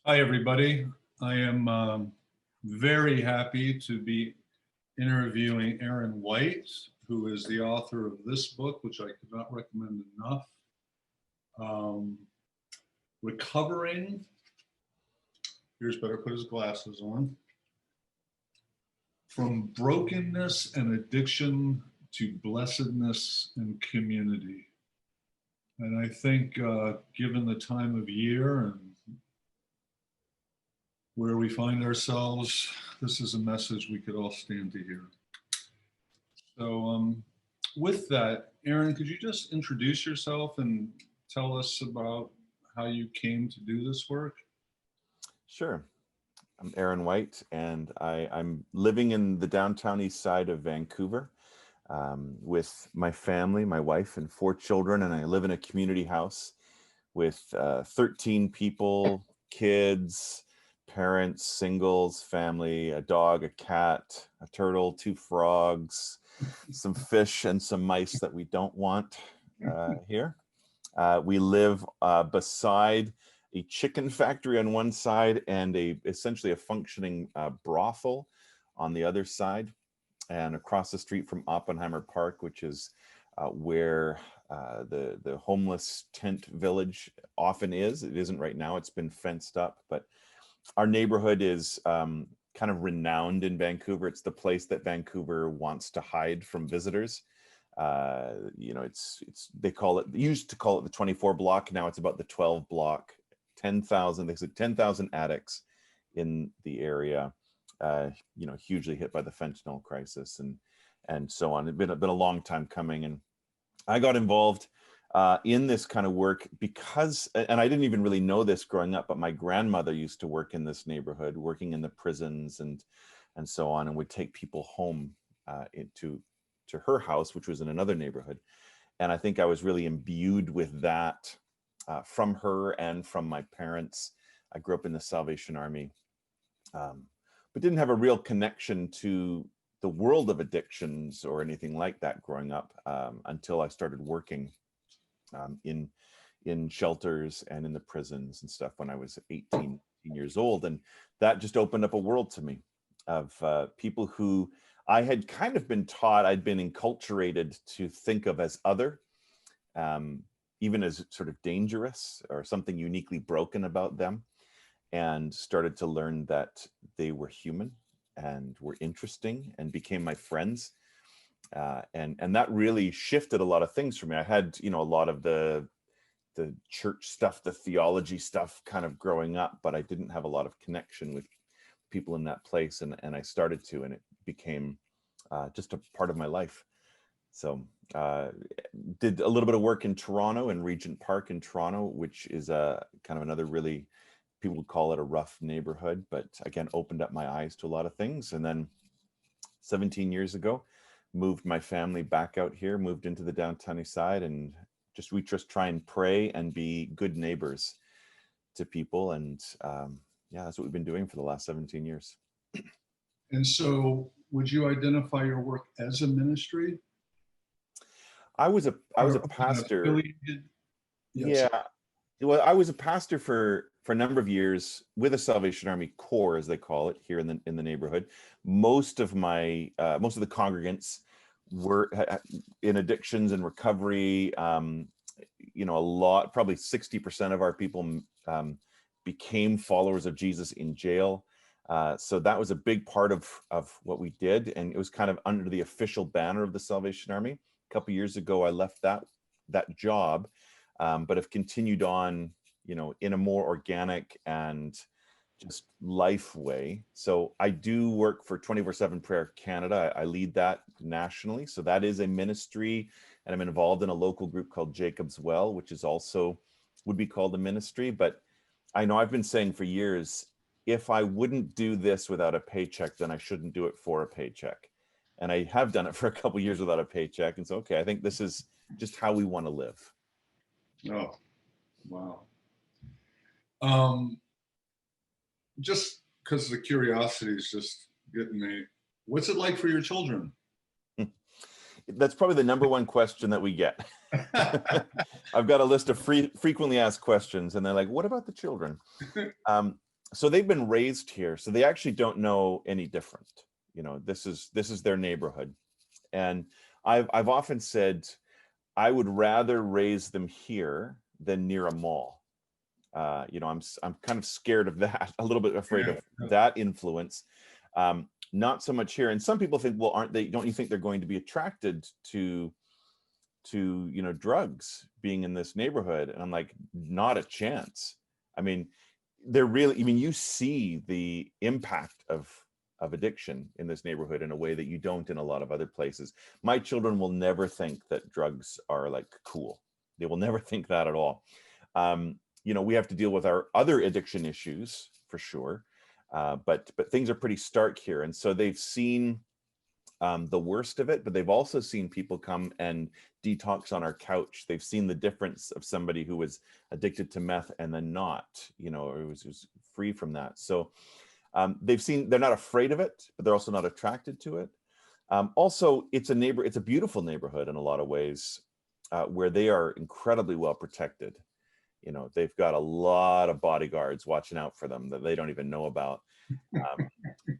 Hi, everybody. I am very happy to be interviewing Aaron White, who is the author of this book, which I could not recommend enough. Um, Recovering, Piers better put his glasses on, from brokenness and addiction to blessedness and community. And I think given the time of year and where we find ourselves, this is a message we could all stand to hear. So with that, Aaron, could you just introduce yourself and tell us about how you came to do this work? Sure. I'm Aaron White, and I'm living in the downtown east side of Vancouver with my family, my wife, and 4 children, and I live in a community house with 13 people, kids, parents, singles, family, a dog, a cat, a turtle, 2 frogs, some fish, and some mice that we don't want here. We live beside a chicken factory on one side and essentially a functioning brothel on the other side, and across the street from Oppenheimer Park, which is where the homeless tent village often is. It isn't right now, it's been fenced up, but our neighborhood is kind of renowned in Vancouver. It's the place that Vancouver wants to hide from visitors. You know, they used to call it the 24 block. Now it's about the 12 block. 10,000, they said 10,000 addicts in the area, you know, hugely hit by the fentanyl crisis and so on. It's been a long time coming, and I got involved in this kind of work because, and I didn't even really know this growing up, but my grandmother used to work in this neighborhood, working in the prisons and so on, and would take people home to her house, which was in another neighborhood. And I think I was really imbued with that from her and from my parents. I grew up in the Salvation Army, but didn't have a real connection to the world of addictions or anything like that growing up until I started working in shelters and in the prisons and stuff when I was 18 years old. And that just opened up a world to me of people who I had kind of been taught, I'd been enculturated to think of as other, even as sort of dangerous or something uniquely broken about them, and started to learn that they were human and were interesting and became my friends. And that really shifted a lot of things for me. I had, you know, a lot of the church stuff, the theology stuff kind of growing up, but I didn't have a lot of connection with people in that place. And I started to, and it became just a part of my life. So did a little bit of work in Toronto, in Regent Park in Toronto, which is a kind of another really, people would call it a rough neighborhood, but again, opened up my eyes to a lot of things. And then 17 years ago, moved my family back out here, moved into the downtown east side, and we just try and pray and be good neighbors to people. And yeah, that's what we've been doing for the last 17 years. And so would you identify your work as a ministry? I was a pastor. Yes. Yeah. Well, I was a pastor for a number of years with a Salvation Army Corps, as they call it, here in the neighborhood. Most of the congregants were in addictions and recovery. You know, probably 60% of our people became followers of Jesus in jail. So that was a big part of what we did, and it was kind of under the official banner of the Salvation Army. A couple of years ago, I left that job, but have continued on, you know, in a more organic and just life way. So I do work for 24/7 Prayer Canada. I lead that nationally. So that is a ministry, and I'm involved in a local group called Jacob's Well, which is also would be called a ministry. But I know I've been saying for years, if I wouldn't do this without a paycheck, then I shouldn't do it for a paycheck. And I have done it for a couple of years without a paycheck. And so, okay, I think this is just how we want to live. Oh, wow. Just because the curiosity is just getting me. What's it like for your children? That's probably the number one question that we get. I've got a list of frequently asked questions, and they're like, what about the children? so they've been raised here, so they actually don't know any different. You know, this is their neighborhood. And I've often said I would rather raise them here than near a mall. You know, I'm kind of scared of that, a little bit afraid of that influence. Not so much here. And some people think, well, don't you think they're going to be attracted to you know, drugs being in this neighborhood? And I'm like, not a chance. I mean, you see the impact of addiction in this neighborhood in a way that you don't in a lot of other places. My children will never think that drugs are like cool. They will never think that at all. You know, we have to deal with our other addiction issues for sure. But things are pretty stark here. And so they've seen the worst of it, but they've also seen people come and detox on our couch. They've seen the difference of somebody who was addicted to meth and then not, you know, or was free from that. So they're not afraid of it, but they're also not attracted to it. Also, it's a beautiful neighborhood in a lot of ways, where they are incredibly well protected. You know, they've got a lot of bodyguards watching out for them that they don't even know about.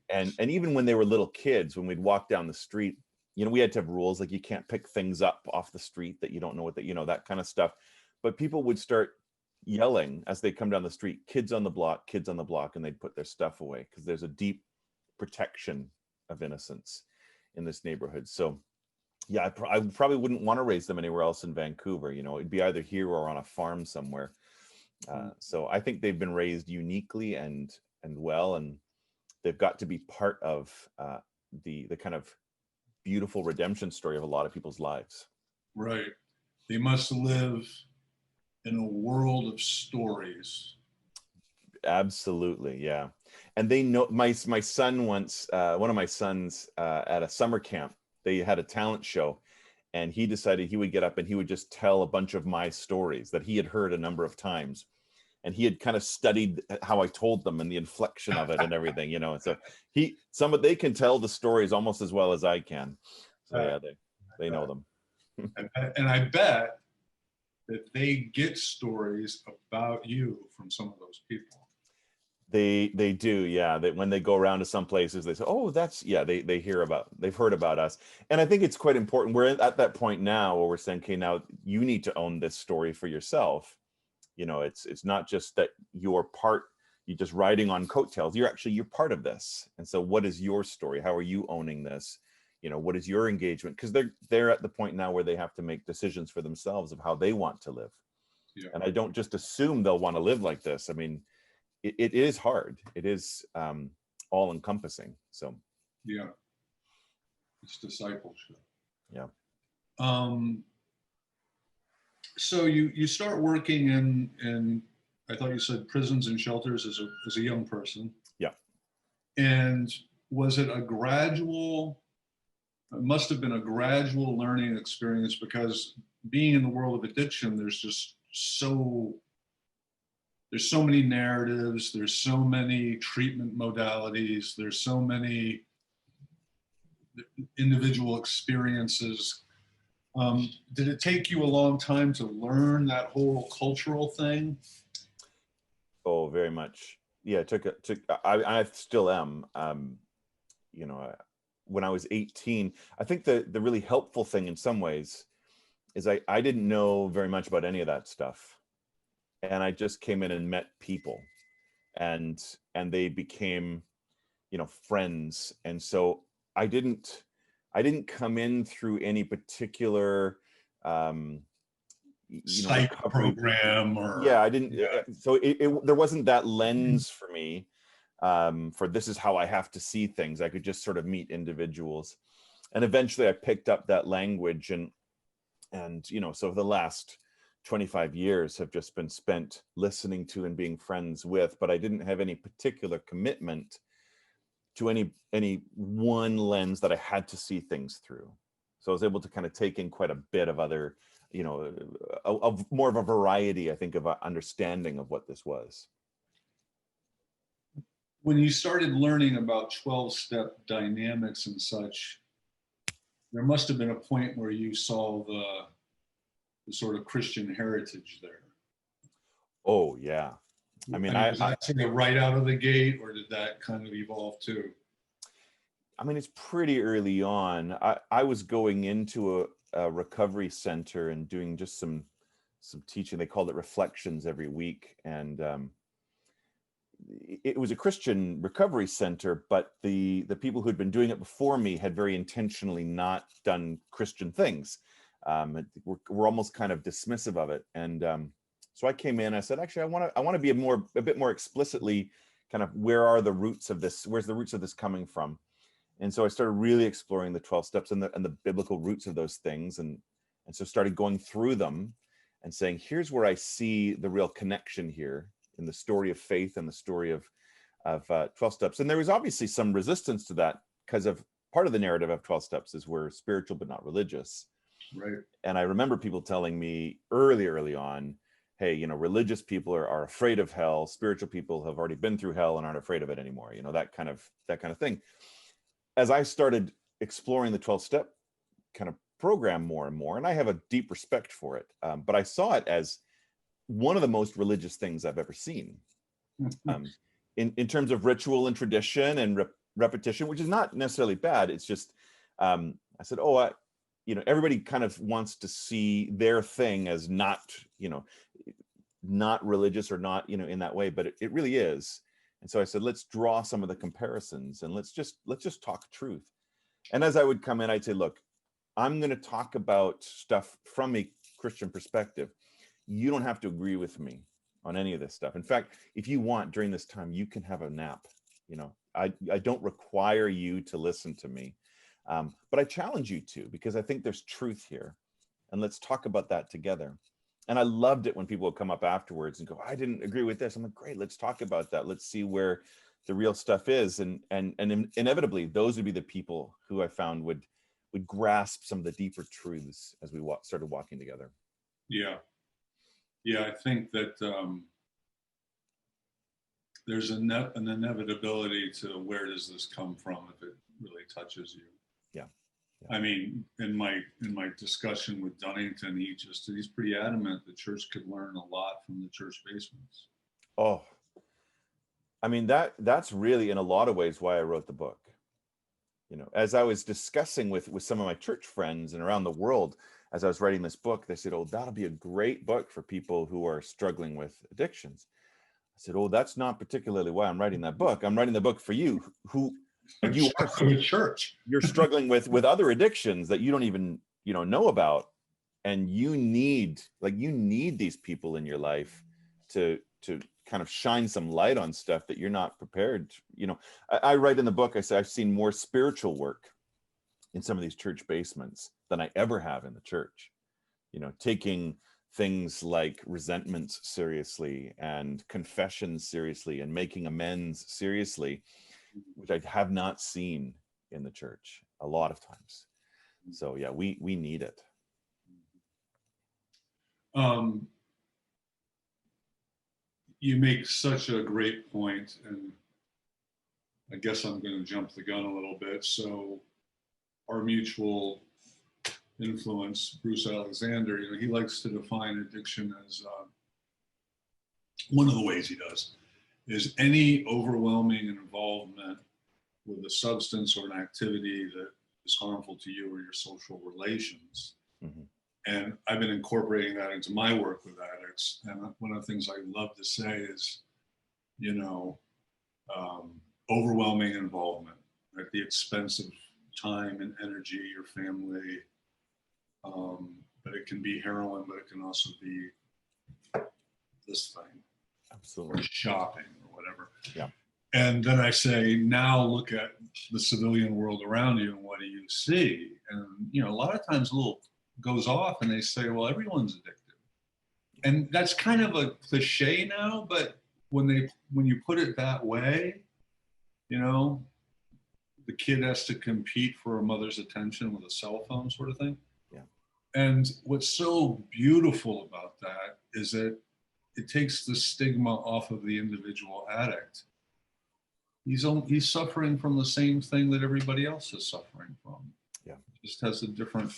And even when they were little kids, when we'd walk down the street, you know, we had to have rules like you can't pick things up off the street that you don't know what you know, that kind of stuff. But people would start yelling as they come down the street, kids on the block, and they'd put their stuff away because there's a deep protection of innocence in this neighborhood. So yeah, I probably wouldn't want to raise them anywhere else in Vancouver. You know, it'd be either here or on a farm somewhere. So I think they've been raised uniquely and well, and they've got to be part of the kind of beautiful redemption story of a lot of people's lives. Right. They must live in a world of stories. Absolutely, yeah. And they know my son once, one of my sons at a summer camp, they had a talent show, and he decided he would get up and he would just tell a bunch of my stories that he had heard a number of times. And he had kind of studied how I told them and the inflection of it and everything, you know. And so they can tell the stories almost as well as I can. So yeah, they know them. And I bet that they get stories about you from some of those people. They do, yeah. That when they go around to some places, they say, "Oh, they've heard about us." And I think it's quite important. We're at that point now where we're saying, "Okay, now you need to own this story for yourself." You know, it's not just that you're just riding on coattails. You're part of this. And so what is your story? How are you owning this? You know, what is your engagement? Because they're at the point now where they have to make decisions for themselves of how they want to live. Yeah. And I don't just assume they'll want to live like this. I mean, it is hard. It is all encompassing. So yeah, it's discipleship. Yeah. So you start working in I thought you said prisons and shelters as a young person. Yeah. And was it it must have been a gradual learning experience, because being in the world of addiction, there's so many narratives, there's so many treatment modalities, there's so many individual experiences. Did it take you a long time to learn that whole cultural thing? Oh, very much. Yeah, I still am. You know, when I was 18, I think the really helpful thing in some ways is I didn't know very much about any of that stuff. And I just came in and met people, and they became, you know, friends. And so I didn't come in through any particular psych program or I didn't. So there wasn't that lens for me for this is how I have to see things. I could just sort of meet individuals, and eventually I picked up that language, and you know, so the last 25 years have just been spent listening to and being friends with, but I didn't have any particular commitment to any one lens that I had to see things through. So I was able to kind of take in quite a bit of other, you know, of more of a variety, I think, of understanding of what this was. When you started learning about 12-step dynamics and such, there must have been a point where you saw the sort of Christian heritage there. Oh yeah, I mean, was that sort of right out of the gate, or did that kind of evolve too? I mean, it's pretty early on. I was going into a recovery center and doing just some teaching. They called it reflections every week, and it was a Christian recovery center, but the people who'd been doing it before me had very intentionally not done Christian things. We're almost kind of dismissive of it, and so I came in. I said, actually, I want to be a bit more explicitly kind of where are the roots of this? Where's the roots of this coming from? And so I started really exploring the 12 steps and the biblical roots of those things, and so started going through them and saying, here's where I see the real connection here in the story of faith and the story of 12 steps. And there was obviously some resistance to that because of part of the narrative of 12 steps is we're spiritual but not religious. Right. And I remember people telling me early on, hey, you know, religious people are afraid of hell. Spiritual people have already been through hell and aren't afraid of it anymore. You know, that kind of thing. As I started exploring the 12-step kind of program more and more, and I have a deep respect for it, but I saw it as one of the most religious things I've ever seen, in terms of ritual and tradition and repetition, which is not necessarily bad. It's just, I said, oh, you know, everybody kind of wants to see their thing as not, you know, not religious or not, you know, in that way, but it really is. And so I said, let's draw some of the comparisons and let's just talk truth. And as I would come in, I'd say, look, I'm going to talk about stuff from a Christian perspective. You don't have to agree with me on any of this stuff. In fact, if you want during this time, you can have a nap. You know, I don't require you to listen to me, but I challenge you to, because I think there's truth here. And let's talk about that together. And I loved it when people would come up afterwards and go, I didn't agree with this. I'm like, great, let's talk about that. Let's see where the real stuff is. And inevitably, those would be the people who I found would grasp some of the deeper truths as we started walking together. Yeah. Yeah, I think that there's an inevitability to where does this come from if it really touches you. Yeah. I mean, in my discussion with Dunnington, he's pretty adamant the church could learn a lot from the church basements. Oh, I mean, that's really in a lot of ways why I wrote the book. You know, as I was discussing with some of my church friends and around the world, as I was writing this book, they said, oh, that'll be a great book for people who are struggling with addictions. I said, oh, that's not particularly why I'm writing that book. I'm writing the book for you and you are in church. You're struggling with other addictions that you don't even, you know about. And you need these people in your life to kind of shine some light on stuff that you're not prepared. You know, I write in the book, I say, I've seen more spiritual work in some of these church basements than I ever have in the church. You know, taking things like resentments seriously and confessions seriously and making amends seriously, which I have not seen in the church a lot of times. So yeah, we need it. You make such a great point, and I guess I'm going to jump the gun a little bit. So our mutual influence, Bruce Alexander, you know, he likes to define addiction as one of the ways he does is any overwhelming involvement with a substance or an activity that is harmful to you or your social relations. Mm-hmm. And I've been incorporating that into my work with addicts. And one of the things I love to say is, you know, overwhelming involvement at the expense of time and energy, your family. But it can be heroin, but it can also be this thing. Absolutely. Or shopping or whatever. Yeah. And then I say, now look at the civilian world around you and what do you see? And, you know, a lot of times a little goes off and they say, well, everyone's addicted. And that's kind of a cliche now, but when you put it that way, you know, the kid has to compete for a mother's attention with a cell phone sort of thing. Yeah. And what's so beautiful about that is that it takes the stigma off of the individual addict. He's suffering from the same thing that everybody else is suffering from. Yeah. Just has a different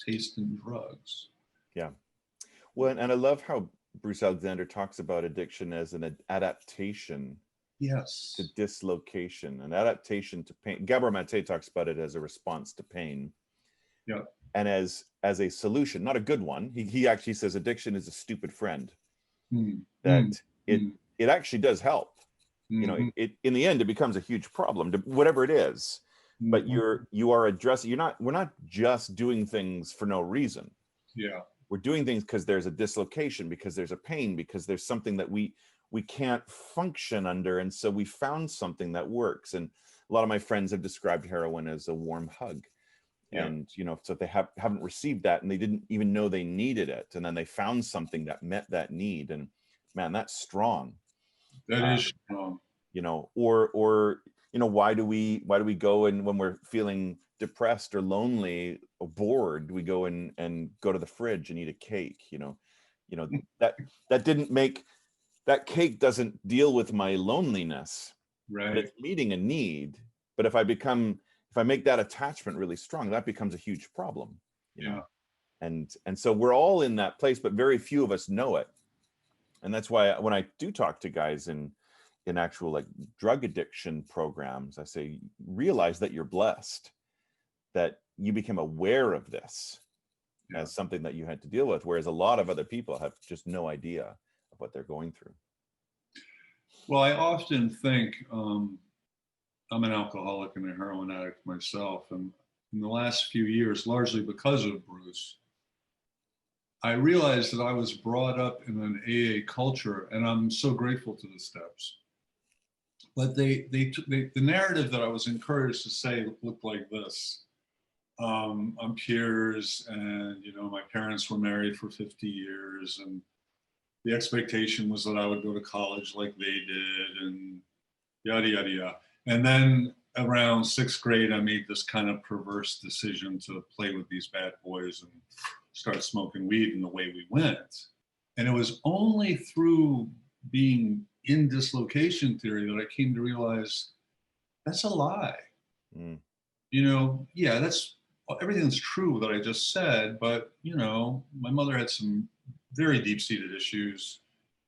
taste in drugs. Yeah. Well, and I love how Bruce Alexander talks about addiction as an adaptation Yes. to dislocation, an adaptation to pain. Gabor Mate talks about it as a response to pain. Yeah. And as a solution, not a good one. He actually says addiction is a stupid friend. That it actually does help. You know, it in the end it becomes a huge problem, whatever it is. But you are addressing. We're not just doing things for no reason. Yeah. We're doing things because there's a dislocation, because there's a pain, because there's something that we can't function under, and so we found something that works. And a lot of my friends have described heroin as a warm hug. Yeah. And you know, so if they haven't received that and they didn't even know they needed it, and then they found something that met that need, and man, that's strong. That is strong. You know, or you know, why do we go, and when we're feeling depressed or lonely or bored, we go and go to the fridge and eat a cake. You know that didn't make, that cake doesn't deal with my loneliness, Right. but it's meeting a need. But if I make that attachment really strong, that becomes a huge problem. You know, and so we're all in that place, but very few of us know it. And that's why when I do talk to guys in actual like drug addiction programs, I say, realize that you're blessed, that you became aware of this as something that you had to deal with, whereas a lot of other people have just no idea of what they're going through. Well, I often think, I'm an alcoholic and a heroin addict myself, and in the last few years, largely because of Bruce, I realized that I was brought up in an AA culture, and I'm so grateful to the steps. But the narrative that I was encouraged to say looked like this. I'm Piers, and you know, my parents were married for 50 years, and the expectation was that I would go to college like they did, and yada yada yada. And then around 6th grade, I made this kind of perverse decision to play with these bad boys and start smoking weed, and the way we went. And it was only through being in dislocation theory that I came to realize that's a lie. You know, yeah, that's everything's true that I just said, but you know, my mother had some very deep-seated issues.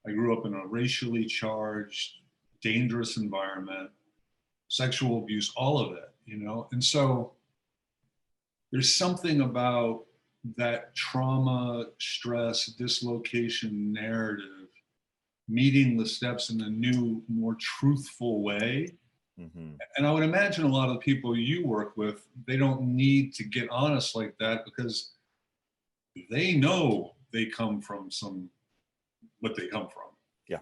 I grew up in a racially charged, dangerous environment, sexual abuse, all of it, you know? And so there's something about that trauma, stress, dislocation narrative meeting the steps in a new, more truthful way. And I would imagine a lot of the people you work with, they don't need to get honest like that because they know they come from what they come from. Yeah.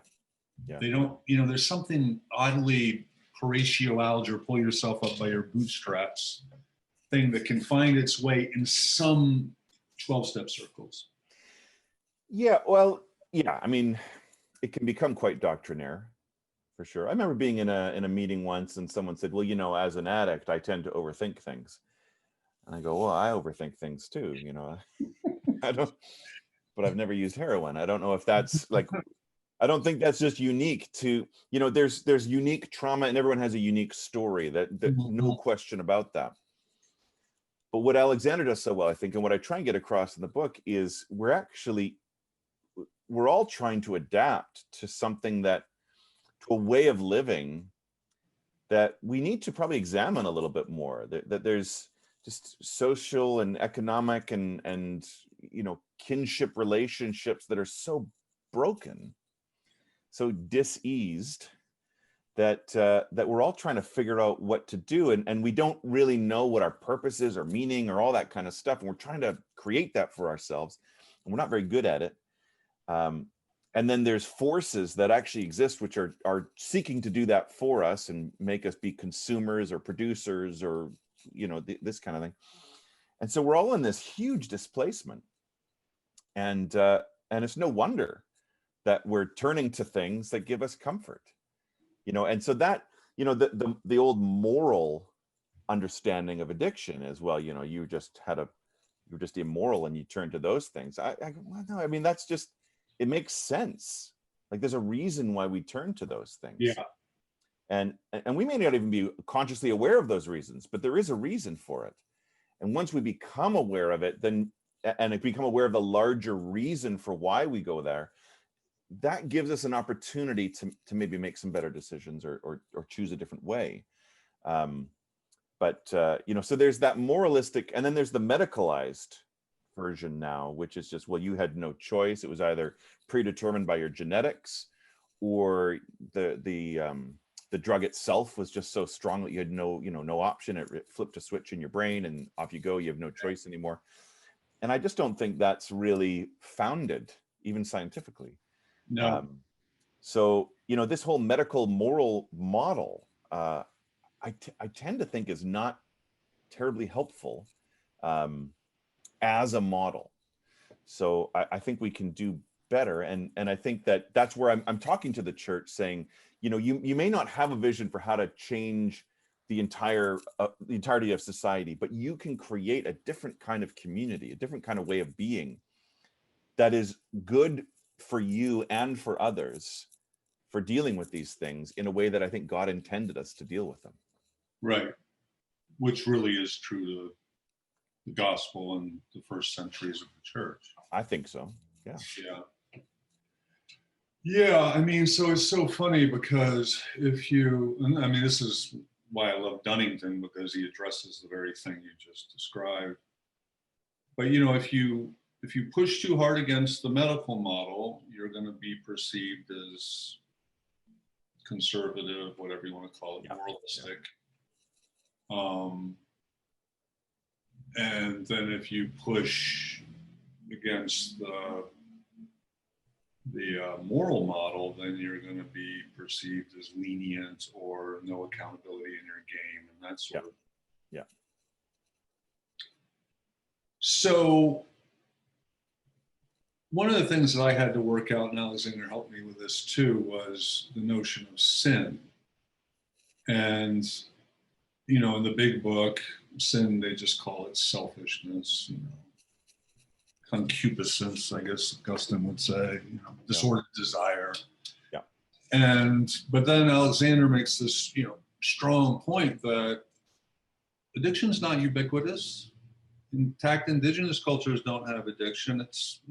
They don't, you know, there's something oddly Horatio Alger, pull yourself up by your bootstraps thing that can find its way in some 12-step circles. Yeah, well, yeah, I mean, it can become quite doctrinaire, for sure. I remember being in a meeting once and someone said, well, you know, as an addict, I tend to overthink things. And I go, well, I overthink things too, you know. I don't, but I've never used heroin. I don't know if that's like, I don't think that's just unique to, you know, there's unique trauma and everyone has a unique story, that no question about that. But what Alexander does so well, I think, and what I try and get across in the book is we're all trying to adapt to something to a way of living that we need to probably examine a little bit more, that there's just social and economic and you know, kinship relationships that are so broken, so diseased, that we're all trying to figure out what to do, and we don't really know what our purpose is or meaning or all that kind of stuff, and we're trying to create that for ourselves, and we're not very good at it. And then there's forces that actually exist which are seeking to do that for us and make us be consumers or producers or, you know, this kind of thing. And so we're all in this huge displacement, and it's no wonder that we're turning to things that give us comfort, you know. And so that, you know, the old moral understanding of addiction is, well, you know, you were just immoral and you turn to those things. Well, no, I mean, that's just, it makes sense. Like there's a reason why we turn to those things. Yeah. And we may not even be consciously aware of those reasons, but there is a reason for it. And once we become aware of it, then, and become aware of the larger reason for why we go there, that gives us an opportunity to maybe make some better decisions or choose a different way. So there's that moralistic, and then there's the medicalized version now, which is just, well, you had no choice. It was either predetermined by your genetics, or the drug itself was just so strong that you had no option. It flipped a switch in your brain and off you go. You have no choice anymore. And I just don't think that's really founded, even scientifically. No. This whole medical moral model, I tend to think is not terribly helpful as a model. So I think we can do better. And I think that's where I'm talking to the church, saying, you may not have a vision for how to change the entirety of society, but you can create a different kind of community, a different kind of way of being that is good for you and for others, for dealing with these things in a way that I think God intended us to deal with them. Right. Which really is true to the gospel in the first centuries of the church. I think so. Yeah. Yeah. Yeah. I mean, so it's so funny because this is why I love Dunnington, because he addresses the very thing you just described. But, if you push too hard against the medical model, you're going to be perceived as conservative, whatever you want to call it, moralistic. And then if you push against the moral model, then you're going to be perceived as lenient or no accountability in your game, and that sort of. Yeah. So one of the things that I had to work out, and Alexander helped me with this too, was the notion of sin. And in the big book, sin, they just call it selfishness, concupiscence, I guess Augustine would say, disordered desire. Yeah. But then Alexander makes this, strong point that addiction's not ubiquitous. In fact, indigenous cultures don't have addiction. It's,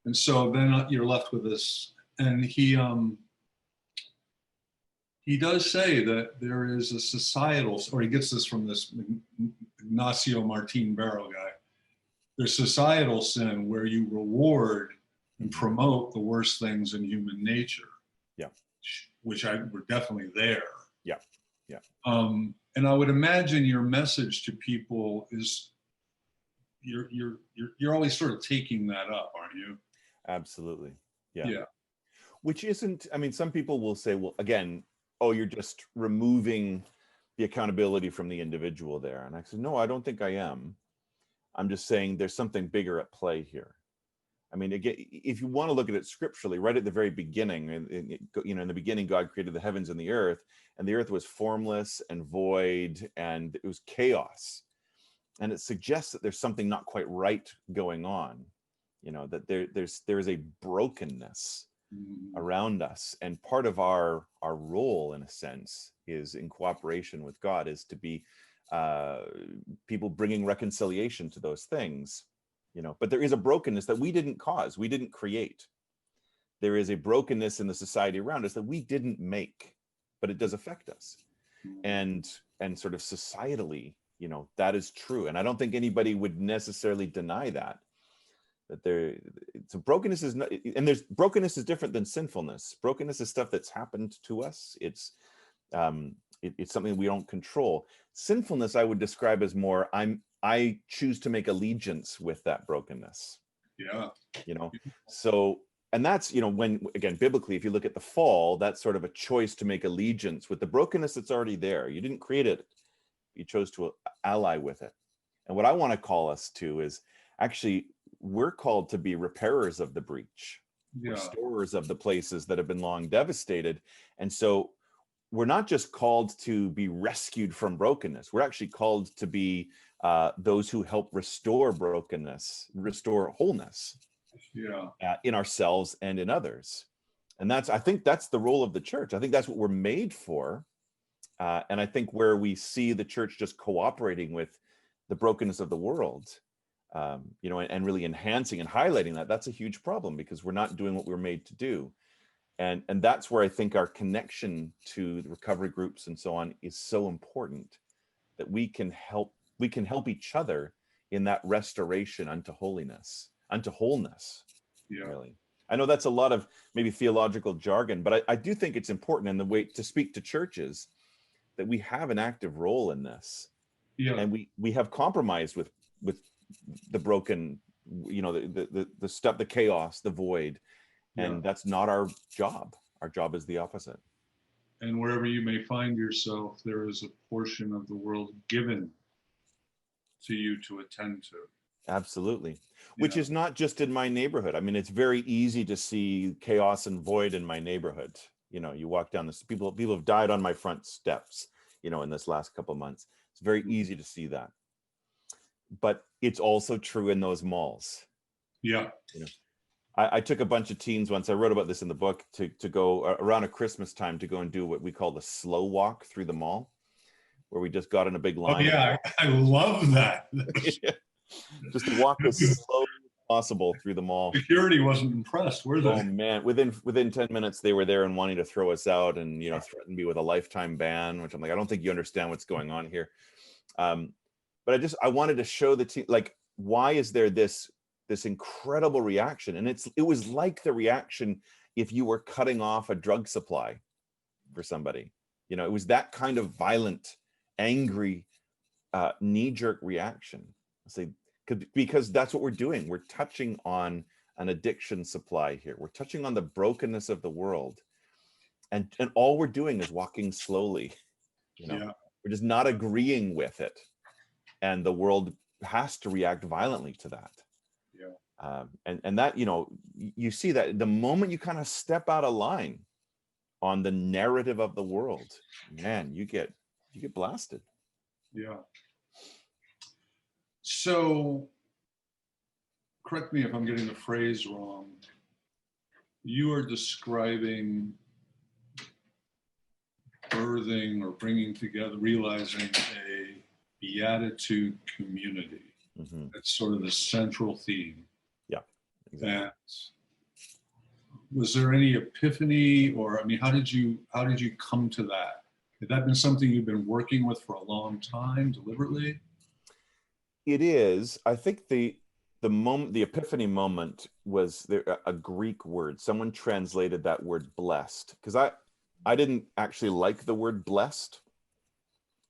and so then you're left with this, and he does say that there is a societal, or he gets this from this Ignacio Martin Barrow guy. There's societal sin where you reward and promote the worst things in human nature. Yeah. Which we're definitely there. Yeah. Yeah. And I would imagine your message to people is you're always sort of taking that up, aren't you? Absolutely. Yeah. Yeah. Which isn't, some people will say, well, again, you're just removing the accountability from the individual there. And I said, no, I don't think I am. I'm just saying there's something bigger at play here. Again, if you want to look at it scripturally, right at the very beginning, in the beginning, God created the heavens and the earth was formless and void, and it was chaos. And it suggests that there's something not quite right going on, that there is a brokenness around us. And part of our role, in a sense, is in cooperation with God, is to be people bringing reconciliation to those things, but there is a brokenness that we didn't cause, we didn't create. There is a brokenness in the society around us that we didn't make, but it does affect us. And sort of societally, that is true. And I don't think anybody would necessarily deny that brokenness is not, and brokenness is different than sinfulness. Brokenness is stuff that's happened to us. It's something we don't control. Sinfulness, I would describe as more, I choose to make allegiance with that brokenness. Yeah. So, and that's, when, again, biblically, if you look at the fall, that's sort of a choice to make allegiance with the brokenness that's already there. You didn't create it. You chose to ally with it. And what I want to call us to is actually, we're called to be repairers of the breach, restorers of the places that have been long devastated. And so we're not just called to be rescued from brokenness. We're actually called to be those who help restore brokenness, restore wholeness in ourselves and in others. And I think that's the role of the church. I think that's what we're made for. And I think where we see the church just cooperating with the brokenness of the world, you know, and really enhancing and highlighting that, that's a huge problem because we're not doing what we're made to do. And that's where I think our connection to the recovery groups and so on is so important, that we can help each other in that restoration unto holiness, unto wholeness. Yeah. Really. I know that's a lot of maybe theological jargon, but I do think it's important in the way to speak to churches that we have an active role in this. Yeah. And we have compromised with the broken, you know, the stuff, the chaos, the void. And that's not our job. Our job is the opposite. And wherever you may find yourself, there is a portion of the world given to you to attend to. Absolutely. Which is not just in my neighborhood. I mean, it's very easy to see chaos and void in my neighborhood. You know, you walk down this, people have died on my front steps, you know, in this last couple of months. It's very easy to see that. But it's also true in those malls. Yeah. You know, I took a bunch of teens once, I wrote about this in the book, to go around a Christmas time to go and do what we call the slow walk through the mall, where we just got in a big line. Oh yeah, I love that. Just to walk as slow as possible through the mall. Security wasn't impressed, were they? Oh man, within 10 minutes they were there and wanting to throw us out and, you know, threaten me with a lifetime ban, which I'm like, I don't think you understand what's going on here. But I wanted to show the team, like, why is there this incredible reaction? And it was like the reaction if you were cutting off a drug supply for somebody. You know, it was that kind of violent, angry, knee-jerk reaction. Because that's what we're doing. We're touching on an addiction supply here. We're touching on the brokenness of the world. And all we're doing is walking slowly. You know, we're just not agreeing with it. And the world has to react violently to that. And that, you know, you see that the moment you kind of step out of line on the narrative of the world, man, you get blasted. Yeah. So, correct me if I'm getting the phrase wrong. You are describing birthing or bringing together, realizing a Beatitude community. Mm-hmm. That's sort of the central theme. Yeah, exactly. And was there any epiphany, or I mean, how did you come to that? Had that been something you've been working with for a long time, deliberately? It is. I think the epiphany moment was a Greek word. Someone translated that word blessed, because I didn't actually like the word blessed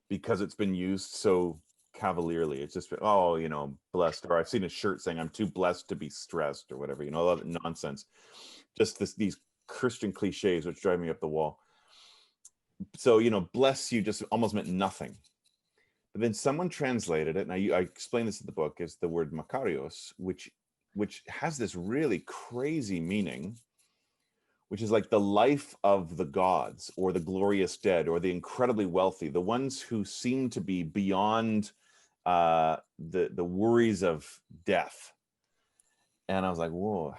because it's been used so cavalierly. It's just, oh, you know, blessed, or I've seen a shirt saying I'm too blessed to be stressed or whatever, you know, all that nonsense. Just these Christian cliches which drive me up the wall. So, you know, bless you just almost meant nothing. But then someone translated it, and I explain this in the book, as the word makarios, which has this really crazy meaning, which is like the life of the gods, or the glorious dead, or the incredibly wealthy, the ones who seem to be beyond the worries of death. And I was like, whoa,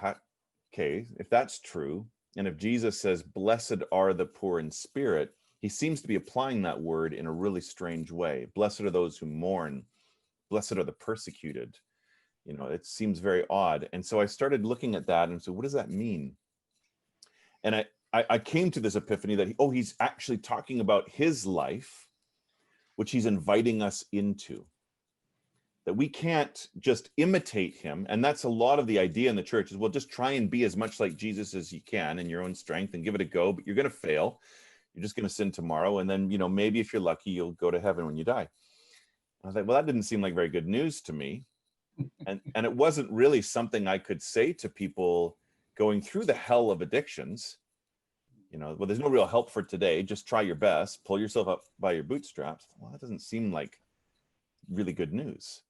okay, if that's true, and if Jesus says, blessed are the poor in spirit, he seems to be applying that word in a really strange way. Blessed are those who mourn. Blessed are the persecuted. You know, it seems very odd. And so I started looking at that and said, what does that mean? And I came to this epiphany that, he's actually talking about his life, which he's inviting us into. That we can't just imitate him. And that's a lot of the idea in the church is, well, just try and be as much like Jesus as you can in your own strength and give it a go, but you're going to fail. You're just going to sin tomorrow. And then, you know, maybe if you're lucky, you'll go to heaven when you die. I was like, well, that didn't seem like very good news to me. And it wasn't really something I could say to people going through the hell of addictions. You know, well, there's no real help for today. Just try your best, pull yourself up by your bootstraps. Well, that doesn't seem like really good news.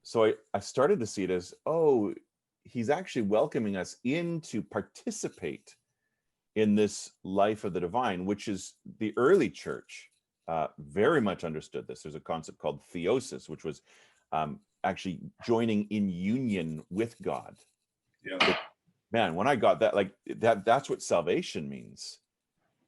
So I started to see it as, he's actually welcoming us in to participate in this life of the divine, which is the early church very much understood this. There's a concept called theosis, which was actually joining in union with God. Yeah. But, man, when I got that, like that's what salvation means.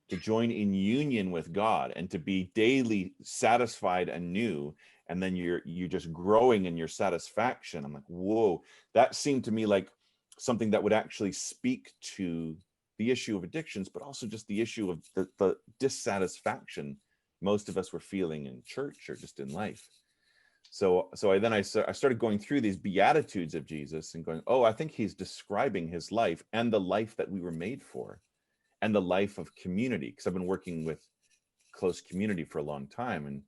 to join in union with God and to be daily satisfied anew, and then you're just growing in your satisfaction. I'm like, whoa, that seemed to me like something that would actually speak to the issue of addictions, but also just the issue of the dissatisfaction most of us were feeling in church or just in life. So I started going through these Beatitudes of Jesus and going, oh, I think he's describing his life and the life that we were made for, and the life of community, because I've been working with close community for a long time and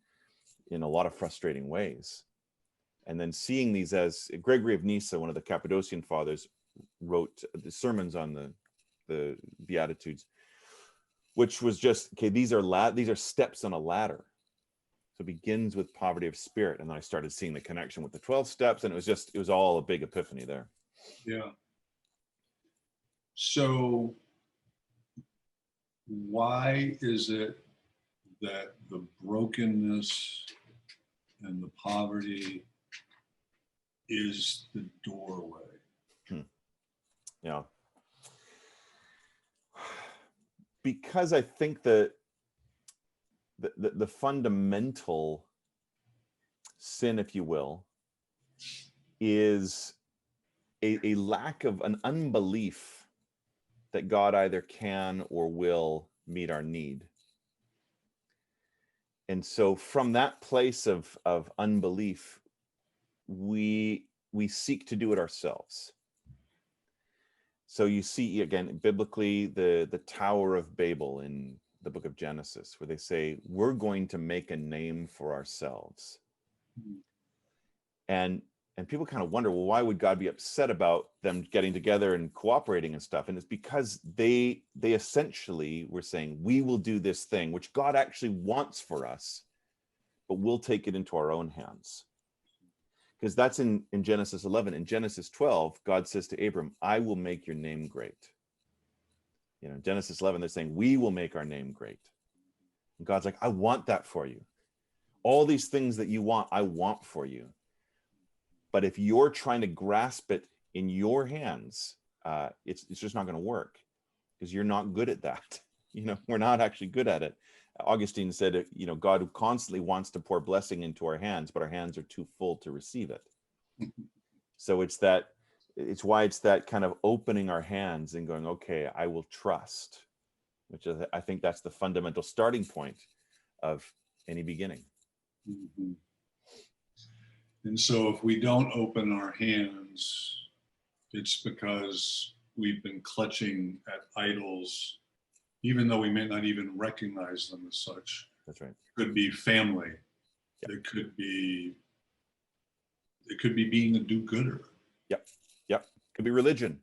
in a lot of frustrating ways. And then seeing these, as Gregory of Nyssa, one of the Cappadocian fathers, wrote the sermons on the Beatitudes, which was just, okay, these are steps on a ladder. So it begins with poverty of spirit. And then I started seeing the connection with the 12 steps, and it was all a big epiphany there. Yeah. So why is it that the brokenness and the poverty is the doorway? Yeah. Because I think that the fundamental sin, if you will, is a lack of an unbelief that God either can or will meet our need. And so from that place of unbelief, we seek to do it ourselves. So you see, again, biblically, the Tower of Babel in the book of Genesis, where they say, we're going to make a name for ourselves. And people kind of wonder, well, why would God be upset about them getting together and cooperating and stuff? And it's because they essentially were saying, we will do this thing, which God actually wants for us, but we'll take it into our own hands. Because that's in Genesis 11. In Genesis 12, God says to Abram, I will make your name great. You know, in Genesis 11, they're saying, we will make our name great. And God's like, I want that for you. All these things that you want, I want for you. But if you're trying to grasp it in your hands, it's just not going to work, because you're not good at that. You know, we're not actually good at it. Augustine said, you know, God constantly wants to pour blessing into our hands, but our hands are too full to receive it. So it's why it's that kind of opening our hands and going, okay, I will trust, which is, I think that's the fundamental starting point of any beginning. Mm-hmm. And so if we don't open our hands, it's because we've been clutching at idols, even though we may not even recognize them as such. That's right. It could be family. Yep. It could be being a do-gooder. Yep. Could be religion.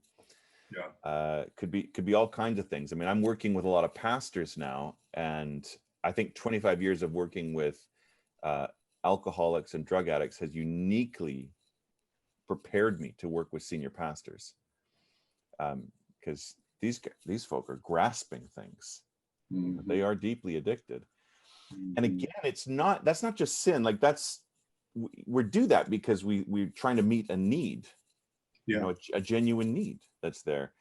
Yeah. Could be all kinds of things. I mean, I'm working with a lot of pastors now, and I think 25 years of working with alcoholics and drug addicts has uniquely prepared me to work with senior pastors, because these folk are grasping things. Mm-hmm. They are deeply addicted. Mm-hmm. And again, that's not just sin. Like we do that because we're trying to meet a need, yeah. You know, a genuine need that's there,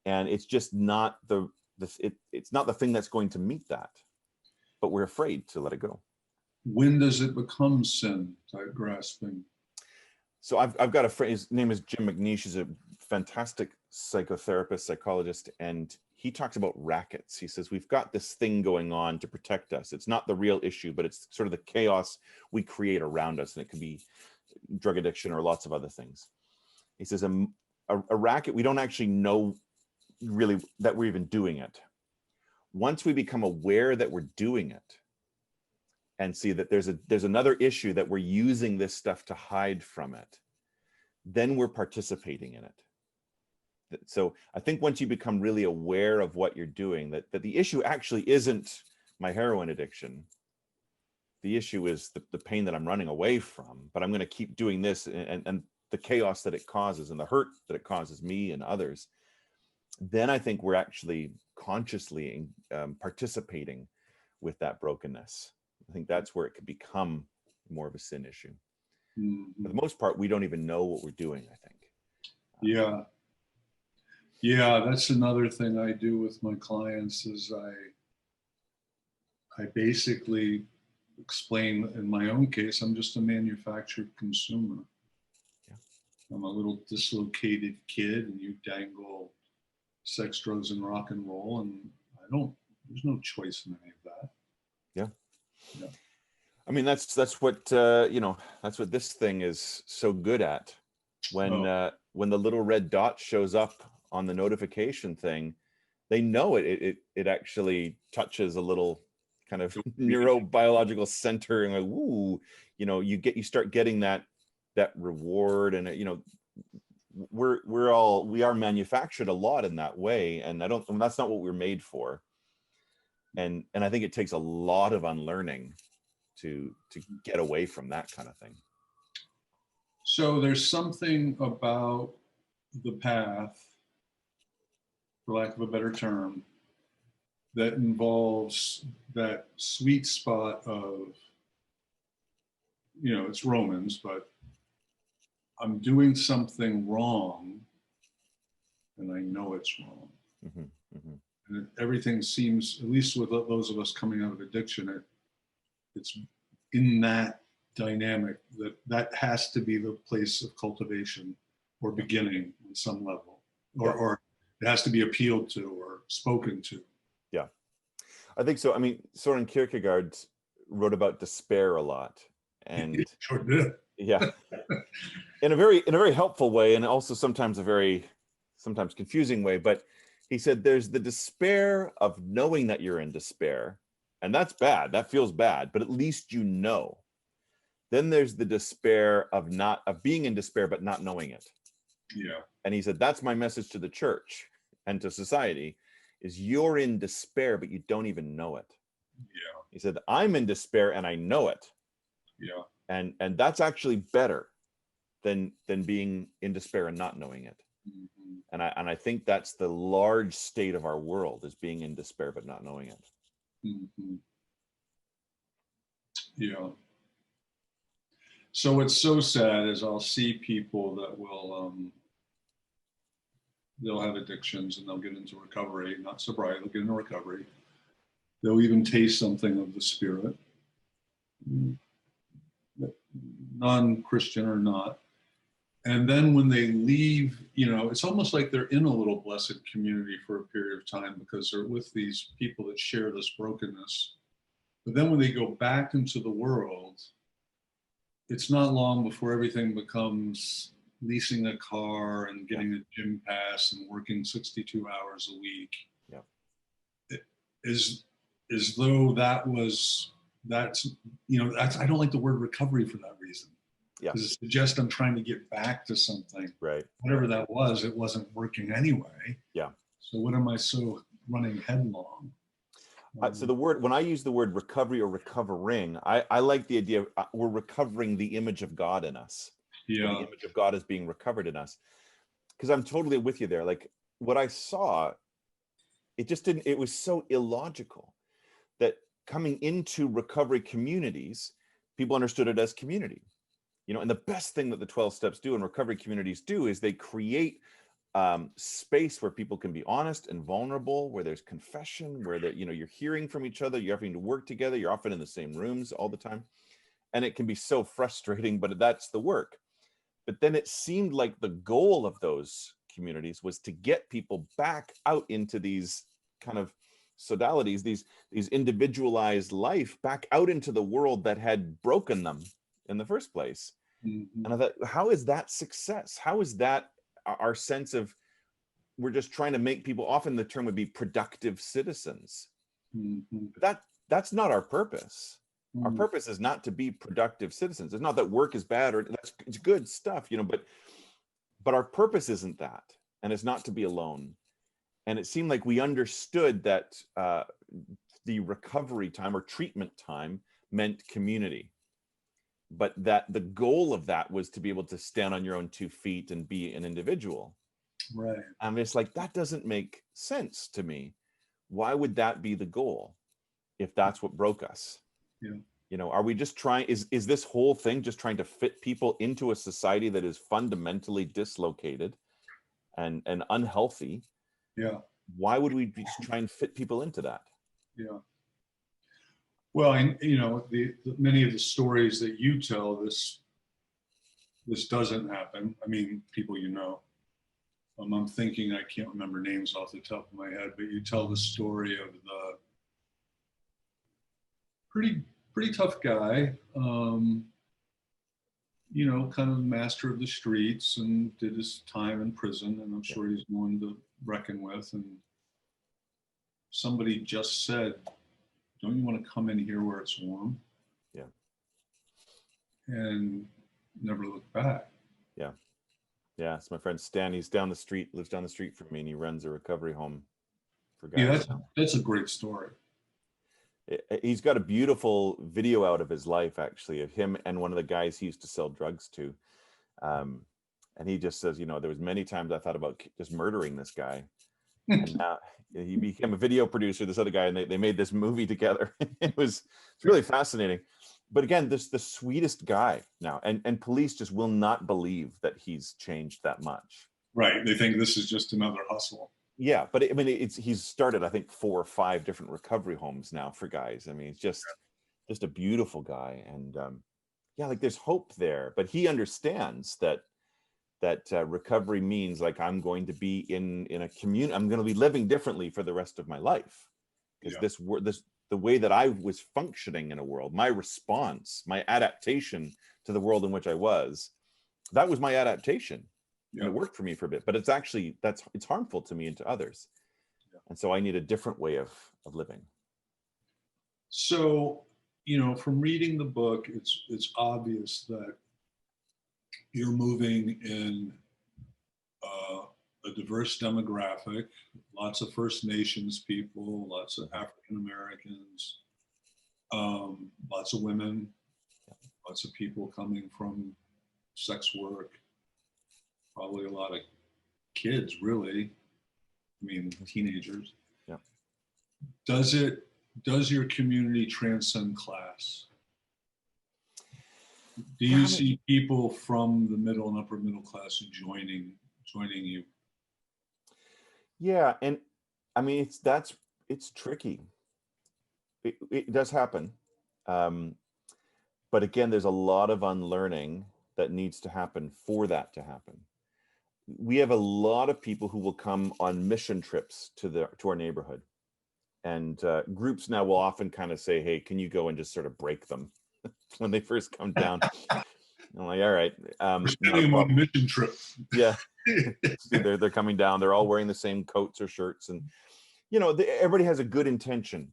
and it's just not it's not the thing that's going to meet that, but we're afraid to let it go. When does it become sin, type grasping? So I've got a friend, his name is Jim McNeish. He's a fantastic psychotherapist, psychologist, and he talks about rackets. He says, we've got this thing going on to protect us. It's not the real issue, but it's sort of the chaos we create around us. And it could be drug addiction or lots of other things. He says, a racket, we don't actually know really that we're even doing it. Once we become aware that we're doing it, and see that there's another issue that we're using this stuff to hide from it, then we're participating in it. So I think once you become really aware of what you're doing, that the issue actually isn't my heroin addiction. The issue is the pain that I'm running away from, but I'm going to keep doing this, and the chaos that it causes and the hurt that it causes me and others. Then I think we're actually consciously participating with that brokenness. I think that's where it could become more of a sin issue. Mm-hmm. For the most part, we don't even know what we're doing, I think. Yeah, that's another thing I do with my clients is I basically explain in my own case, I'm just a manufactured consumer. Yeah. I'm a little dislocated kid, and you dangle sex, drugs, and rock and roll, and there's no choice in any of that. Yeah. Yeah. I mean, that's what that's what this thing is so good at. When the little red dot shows up on the notification thing, they know it actually touches a little kind of neurobiological center, and like, ooh, you start getting that reward, and we are manufactured a lot in that way, and that's not what we're made for. And I think it takes a lot of unlearning to get away from that kind of thing. So there's something about the path, for lack of a better term, that involves that sweet spot of, it's Romans, but I'm doing something wrong and I know it's wrong. Mm-hmm, mm-hmm. And everything seems, at least with those of us coming out of addiction, it's in that dynamic that has to be the place of cultivation or beginning on some level, or it has to be appealed to or spoken to. Yeah, I think so. I mean, Soren Kierkegaard wrote about despair a lot, and Sure did. Yeah, in a very helpful way, and also sometimes sometimes confusing way. But he said there's the despair of knowing that you're in despair, and that's bad. That feels bad, but at least you know. Then there's the despair of being in despair but not knowing it. Yeah. And he said that's my message to the church and to society, is you're in despair but you don't even know it. Yeah. He said I'm in despair and I know it. Yeah. And that's actually better than being in despair and not knowing it. Mm-hmm. And I think that's the large state of our world, is being in despair but not knowing it. Mm-hmm. Yeah. So what's so sad is I'll see people that will they'll have addictions and they'll get into recovery, not sobriety, they'll get into recovery. They'll even taste something of the Spirit, non-Christian or not. And then when they leave, it's almost like they're in a little blessed community for a period of time because they're with these people that share this brokenness. But then when they go back into the world, it's not long before everything becomes leasing a car and getting a gym pass and working 62 hours a week. Yeah. As though that's I don't like the word recovery for that reason. Yeah. Because it suggests I'm trying to get back to something. Right. Whatever that was, it wasn't working anyway. Yeah. So what am I so running headlong? So when I use the word recovery or recovering, I like the idea of we're recovering the image of God in us. Yeah. The image of God is being recovered in us. Because I'm totally with you there. Like what I saw, it was so illogical that coming into recovery communities, people understood it as community. And the best thing that the 12 steps do and recovery communities do is they create space where people can be honest and vulnerable, where there's confession, where you're hearing from each other, you're having to work together, you're often in the same rooms all the time. And it can be so frustrating, but that's the work. But then it seemed like the goal of those communities was to get people back out into these kind of sodalities, these individualized life, back out into the world that had broken them in the first place. Mm-hmm. And I thought, how is that success? How is that our sense of, we're just trying to make people, often the term would be productive citizens. Mm-hmm. That's not our purpose. Mm-hmm. Our purpose is not to be productive citizens. It's not that work is bad, or it's good stuff, but our purpose isn't that. And it's not to be alone. And it seemed like we understood that the recovery time or treatment time meant community. But that the goal of that was to be able to stand on your own 2 feet and be an individual. Right. And it's like, that doesn't make sense to me. Why would that be the goal if that's what broke us? Yeah. Are we just trying, is this whole thing just trying to fit people into a society that is fundamentally dislocated and unhealthy? Yeah. Why would we just try and fit people into that? Yeah. Well, and you know, the many of the stories that you tell, this doesn't happen. I mean, people you know. I'm thinking, I can't remember names off the top of my head, but you tell the story of the pretty tough guy, you know, kind of master of the streets, and did his time in prison, and I'm sure he's one to reckon with. And somebody just said, "Don't you want to come in here where it's warm?" Yeah. And never looked back. Yeah. Yeah. It's my friend Stan. He's down the street, lives down the street from me, and he runs a recovery home for guys. Yeah, that's a great story. He's got a beautiful video out of his life, actually, of him and one of the guys he used to sell drugs to. And he just says, you know, there was many times I thought about just murdering this guy. And now he became a video producer, this other guy, and they made this movie together. It's really fascinating. But again, this the sweetest guy now, and police just will not believe that he's changed that much. Right. They think this is just another hustle. Yeah, but I mean, he's started, I think, 4 or 5 different recovery homes now for guys. I mean, it's just a beautiful guy, and yeah, like there's hope there. But he understands that recovery means, like, I'm going to be in a community. I'm going to be living differently for the rest of my life, because the way that I was functioning in a world, my response, my adaptation to the world in which I was, that was my adaptation. Yeah. It worked for me for a bit, but it's actually it's harmful to me and to others. Yeah. And so I need a different way of living. So, you know, from reading the book, it's obvious that you're moving in a diverse demographic, lots of First Nations people, lots of African Americans, lots of women, lots of people coming from sex work. Probably a lot of kids, really. I mean, teenagers. Yeah. Does your community transcend class? Do you see people from the middle and upper middle class joining you? Yeah, and I mean, it's tricky. It does happen, but again, there's a lot of unlearning that needs to happen for that to happen. We have a lot of people who will come on mission trips to our neighborhood, and groups now will often kind of say, "Hey, can you go and just sort of break them?" when they first come down. I'm like, all right. On a mission trip. Yeah. they're coming down. They're all wearing the same coats or shirts, and you know, everybody has a good intention.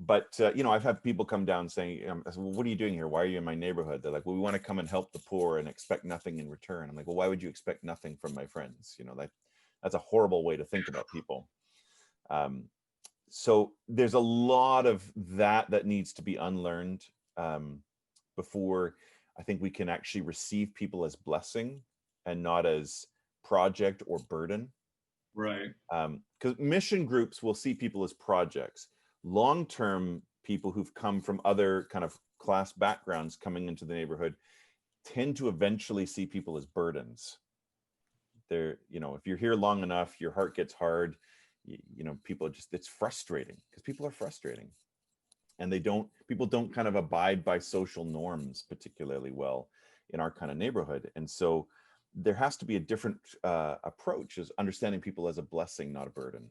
But you know, I've had people come down saying, I said, well, what are you doing here? Why are you in my neighborhood? They're like, well, we want to come and help the poor and expect nothing in return. I'm like, well, why would you expect nothing from my friends? You know, that's a horrible way to think about people. So there's a lot of that needs to be unlearned before I think we can actually receive people as blessing and not as project or burden. Right. Because mission groups will see people as projects. Long-term people who've come from other kind of class backgrounds coming into the neighborhood tend to eventually see people as burdens. They're, you know, if you're here long enough, your heart gets hard. You know, people just, it's frustrating because people are frustrating, and people don't kind of abide by social norms particularly well in our kind of neighborhood. And so there has to be a different approach, is understanding people as a blessing, not a burden.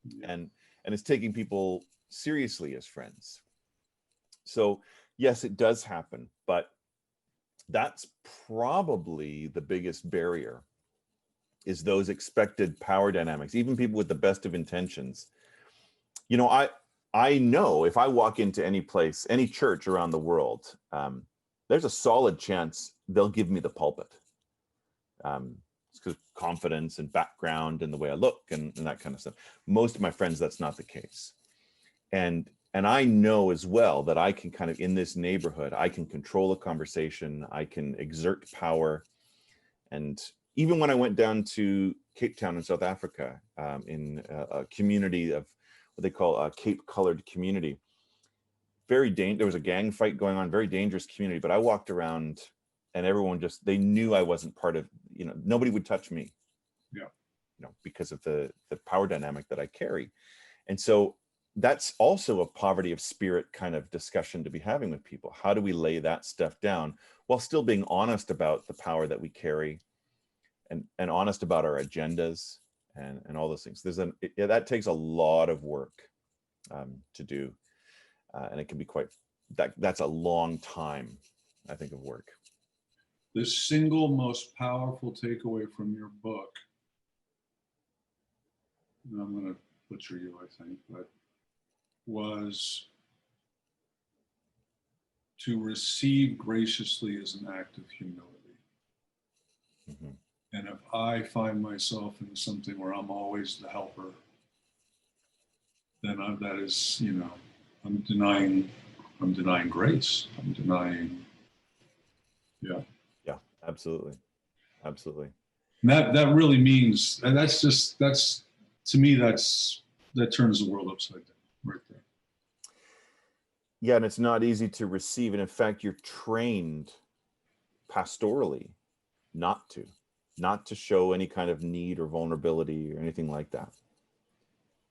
Yeah. And it's taking people seriously as friends. So yes, it does happen, but that's probably the biggest barrier, is those expected power dynamics. Even people with the best of intentions. You know, I know if I walk into any place, any church around the world, there's a solid chance they'll give me the pulpit. It's because confidence and background and the way I look and that kind of stuff. Most of my friends, that's not the case. And I know as well that I can kind of, in this neighborhood, I can control a conversation, I can exert power. And even when I went down to Cape Town in South Africa, in a community of what they call a Cape colored community, there was a gang fight going on, very dangerous community, but I walked around and everyone they knew I wasn't part of, you know, nobody would touch me. Yeah. You know, because of the power dynamic that I carry. And so that's also a poverty of spirit kind of discussion to be having with people. How do we lay that stuff down while still being honest about the power that we carry, and honest about our agendas and all those things? That takes a lot of work to do, and it can be quite, that's a long time, I think, of work. The single most powerful takeaway from your book, and I'm going to butcher you, I think, but was to receive graciously is an act of humility. Mm-hmm. And if I find myself in something where I'm always the helper, then that is, I'm denying grace. I'm denying, yeah. Yeah, absolutely. Absolutely. And that really means, and to me, that turns the world upside down right there. Yeah, and it's not easy to receive. And in fact, you're trained pastorally not to show any kind of need or vulnerability or anything like that.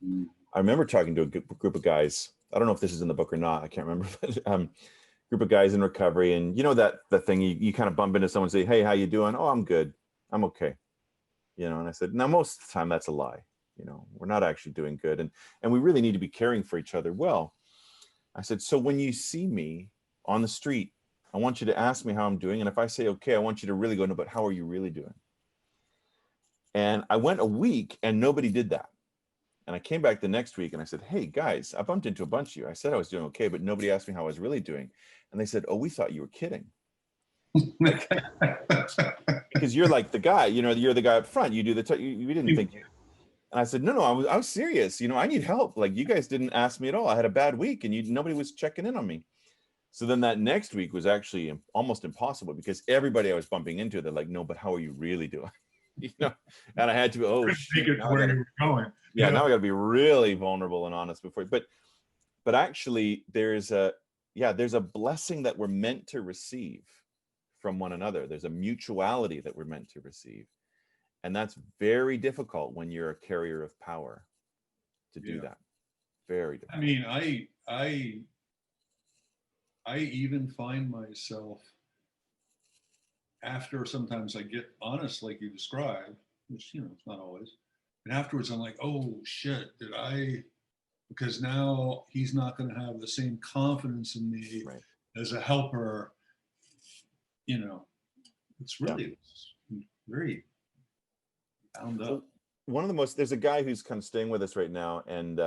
Mm. I remember talking to a group of guys. I don't know if this is in the book or not. I can't remember. But, group of guys in recovery, and that thing you kind of bump into someone and say, "Hey, how you doing?" "Oh, I'm good. I'm okay." And I said, now most of the time that's a lie. We're not actually doing good, and we really need to be caring for each other well. I said, so when you see me on the street, I want you to ask me how I'm doing, and if I say okay, I want you to really go, no, but how are you really doing? And I went a week and nobody did that. And I came back the next week and I said, hey guys, I bumped into a bunch of you. I said I was doing okay, but nobody asked me how I was really doing. And they said, oh, we thought you were kidding. Because you're like the guy, you're the guy up front. You do we didn't think you. And I said, no, I was serious. I need help. Like, you guys didn't ask me at all. I had a bad week and nobody was checking in on me. So then that next week was actually almost impossible, because everybody I was bumping into, they're like, no, but how are you really doing? And I had to, Take it to where you were going. Yeah, now I got to be really vulnerable and honest before. But actually, there's a blessing that we're meant to receive from one another. There's a mutuality that we're meant to receive, and that's very difficult when you're a carrier of power to do that. Very difficult. I mean, I even find myself, after sometimes I get honest like you described, which it's not always, and afterwards I'm like, oh shit, because now he's not going to have the same confidence in me as a helper. It's really very bound up. There's a guy who's kind of staying with us right now, and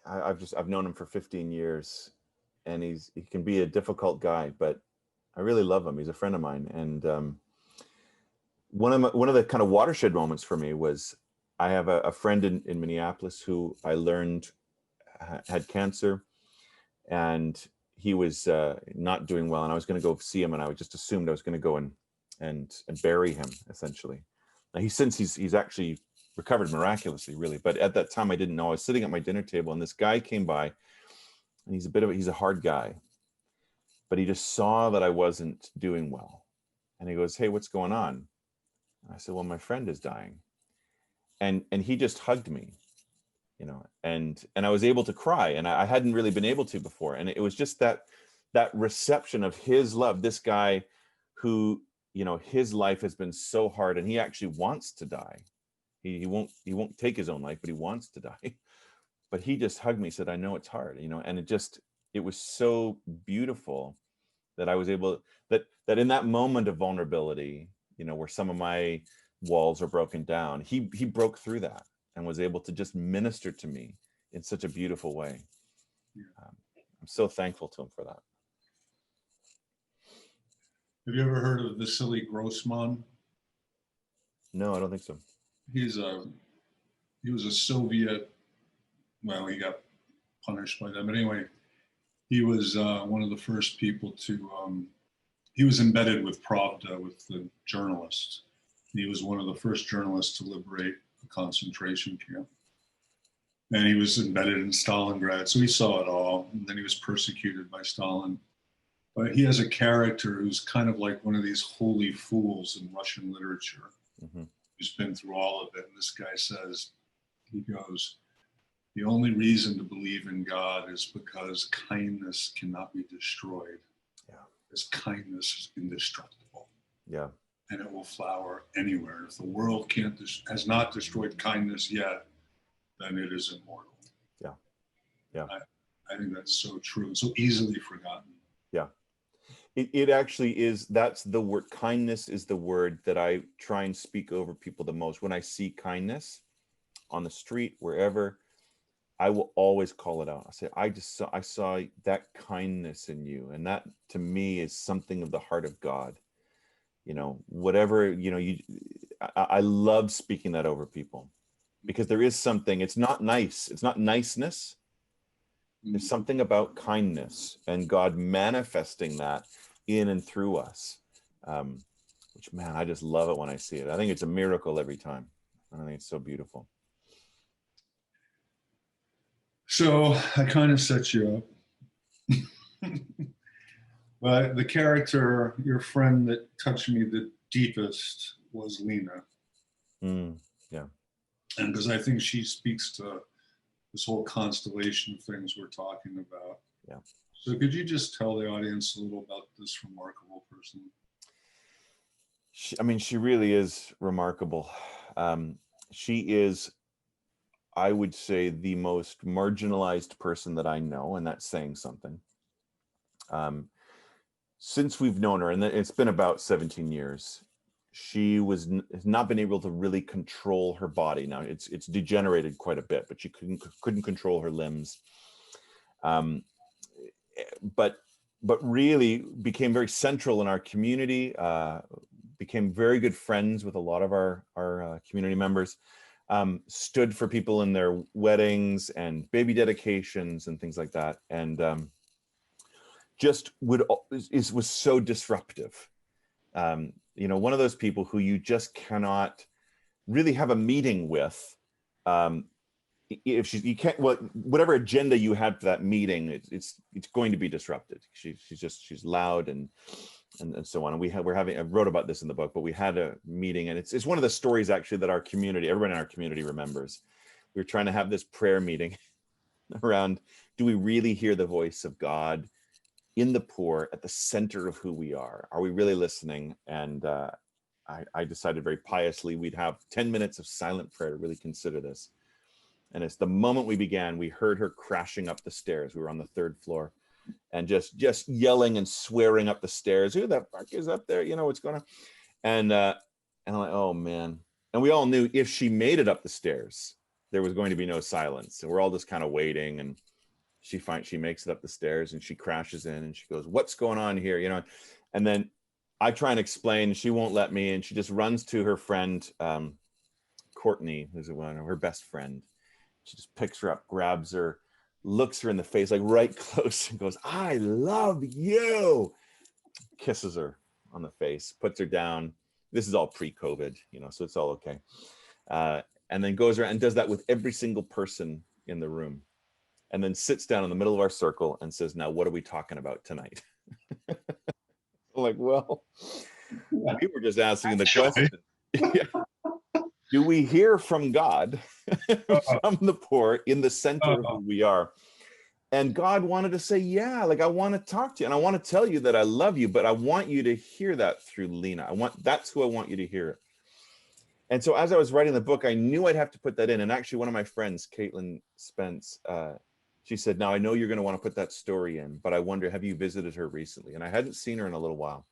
I've known him for 15 years, and he can be a difficult guy, but I really love him. He's a friend of mine, and one of the kind of watershed moments for me was, I have a friend in Minneapolis who I learned had cancer, and he was not doing well, and I was going to go see him, and I just assumed I was going to go and bury him, essentially. Now he's actually recovered miraculously, really, but at that time I didn't know. I was sitting at my dinner table, and this guy came by, and he's a hard guy, but he just saw that I wasn't doing well, and he goes, hey, what's going on? And I said, well, my friend is dying. And he just hugged me, and I was able to cry, and I hadn't really been able to before. And it was just that reception of his love, this guy who, his life has been so hard, and he actually wants to die. He won't take his own life, but he wants to die. But he just hugged me, said, I know it's hard, and it was so beautiful that I was able, that in that moment of vulnerability, where some of my walls are broken down, he broke through that and was able to just minister to me in such a beautiful way. I'm so thankful to him for that. Have you ever heard of Vasily Grossman? No, I don't think so. He was a Soviet, well, he got punished by them, but anyway, he was one of the first people to, he was embedded with Pravda, with the journalists. He was one of the first journalists to liberate a concentration camp. And he was embedded in Stalingrad, so he saw it all. And then he was persecuted by Stalin. But he has a character who's kind of like one of these holy fools in Russian literature, who's been through all of it. And this guy says, he goes, the only reason to believe in God is because kindness cannot be destroyed. Yeah. Because kindness is indestructible. Yeah. And it will flower anywhere. If the world has not destroyed kindness yet, then it is immortal. Yeah. Yeah. I think that's so true and so easily forgotten. Yeah. It actually is. That's the word. Kindness is the word that I try and speak over people the most. When I see kindness on the street, wherever, I will always call it out. I say, I saw that kindness in you. And that to me is something of the heart of God. You know, whatever, you know, I love speaking that over people, because there is something, it's not nice. It's not niceness. There's something about kindness and God manifesting that in and through us, which, man, I just love it when I see it. I think it's a miracle every time. I think it's so beautiful. So I kind of set you up. But the character, your friend that touched me the deepest was Lena. Yeah. And because I think she speaks to this whole constellation of things we're talking about. Yeah. So could you just tell the audience a little about this remarkable person? She really is remarkable. She is, I would say, the most marginalized person that I know, and that's saying something. Since we've known her, and it's been about 17 years, she has not been able to really control her body. Now it's degenerated quite a bit, but she couldn't control her limbs. But really became very central in our community, became very good friends with a lot of our community members, stood for people in their weddings and baby dedications and things like that. And just was so disruptive. You know, one of those people who you just cannot really have a meeting with. If you can't, well, whatever agenda you had for that meeting, it's going to be disrupted. She's loud and so on. And I wrote about this in the book, but we had a meeting, and it's one of the stories actually that everyone in our community remembers. We were trying to have this prayer meeting around, do we really hear the voice of God in the poor, at the center of who we are? Are we really listening? And I decided very piously we'd have 10 minutes of silent prayer to really consider this. And it's the moment we began, we heard her crashing up the stairs. We were on the 3rd floor, and just yelling and swearing up the stairs. Who the fuck is up there? You know what's going on? And I'm like, oh man. And we all knew if she made it up the stairs, there was going to be no silence. And we're all just kind of waiting. And she makes it up the stairs, and she crashes in, and she goes, what's going on here? You know, and then I try and explain, she won't let me. And she just runs to her friend, Courtney, who's her best friend. She just picks her up, grabs her, looks her in the face, like right close, and goes, I love you. Kisses her on the face, puts her down. This is all pre-COVID, you know, so it's all okay. And then goes around and does that with every single person in the room. And then sits down in the middle of our circle and says, now, what are we talking about tonight? Like, well, we were just asking the question. Yeah. Do we hear from God, from the poor, in the center of who we are? And God wanted to say, yeah, like, I want to talk to you, and I want to tell you that I love you, but I want you to hear that through Lena. That's who I want you to hear. And so as I was writing the book, I knew I'd have to put that in. And actually, one of my friends, Caitlin Spence, she said, now I know you're going to want to put that story in, but I wonder, have you visited her recently? And I hadn't seen her in a little while,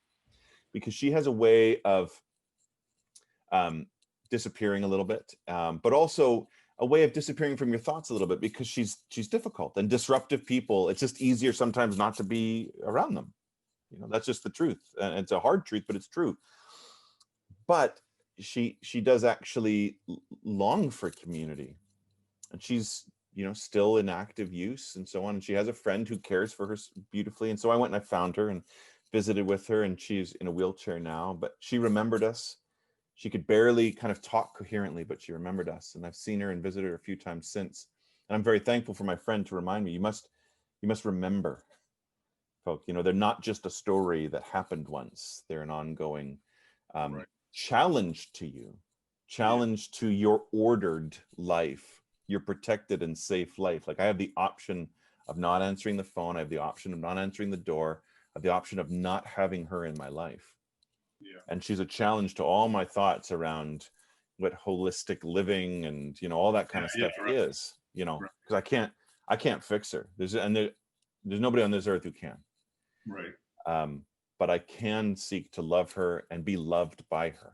because she has a way of disappearing a little bit, but also a way of disappearing from your thoughts a little bit, because she's difficult, and disruptive people, it's just easier sometimes not to be around them. You know, that's just the truth. And it's a hard truth, but it's true. But she does actually long for community, and she's, you know, still in active use and so on. And she has a friend who cares for her beautifully. And so I went and I found her and visited with her, and she's in a wheelchair now, but she remembered us. She could barely kind of talk coherently, but she remembered us. And I've seen her and visited her a few times since. And I'm very thankful for my friend to remind me, you must remember, folk, you know, they're not just a story that happened once. They're an ongoing challenge to you, challenge to your ordered life. your protected and safe life. Like I have the option of not answering the phone. I have the option of not answering the door. I have the option of not having her in my life. Yeah. And she's a challenge to all my thoughts around what holistic living and, you know, all that kind of stuff right. is, you know, Right. because I can't fix her. There's nobody on this earth who can. Right. But I can seek to love her and be loved by her.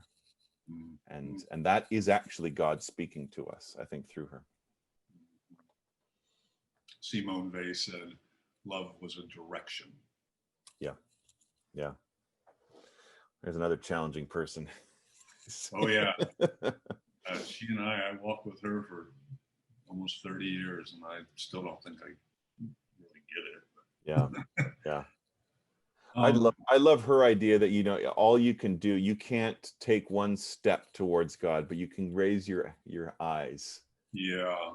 And that is actually God speaking to us, I think, through her. Simone Weil said, love was a direction. Yeah. Yeah. There's another challenging person. Oh, yeah. She and I walked with her for almost 30 years, and I still don't think I really get it. Yeah. Yeah. I love her idea that, you know, all you can do, you can't take one step towards God, but you can raise your eyes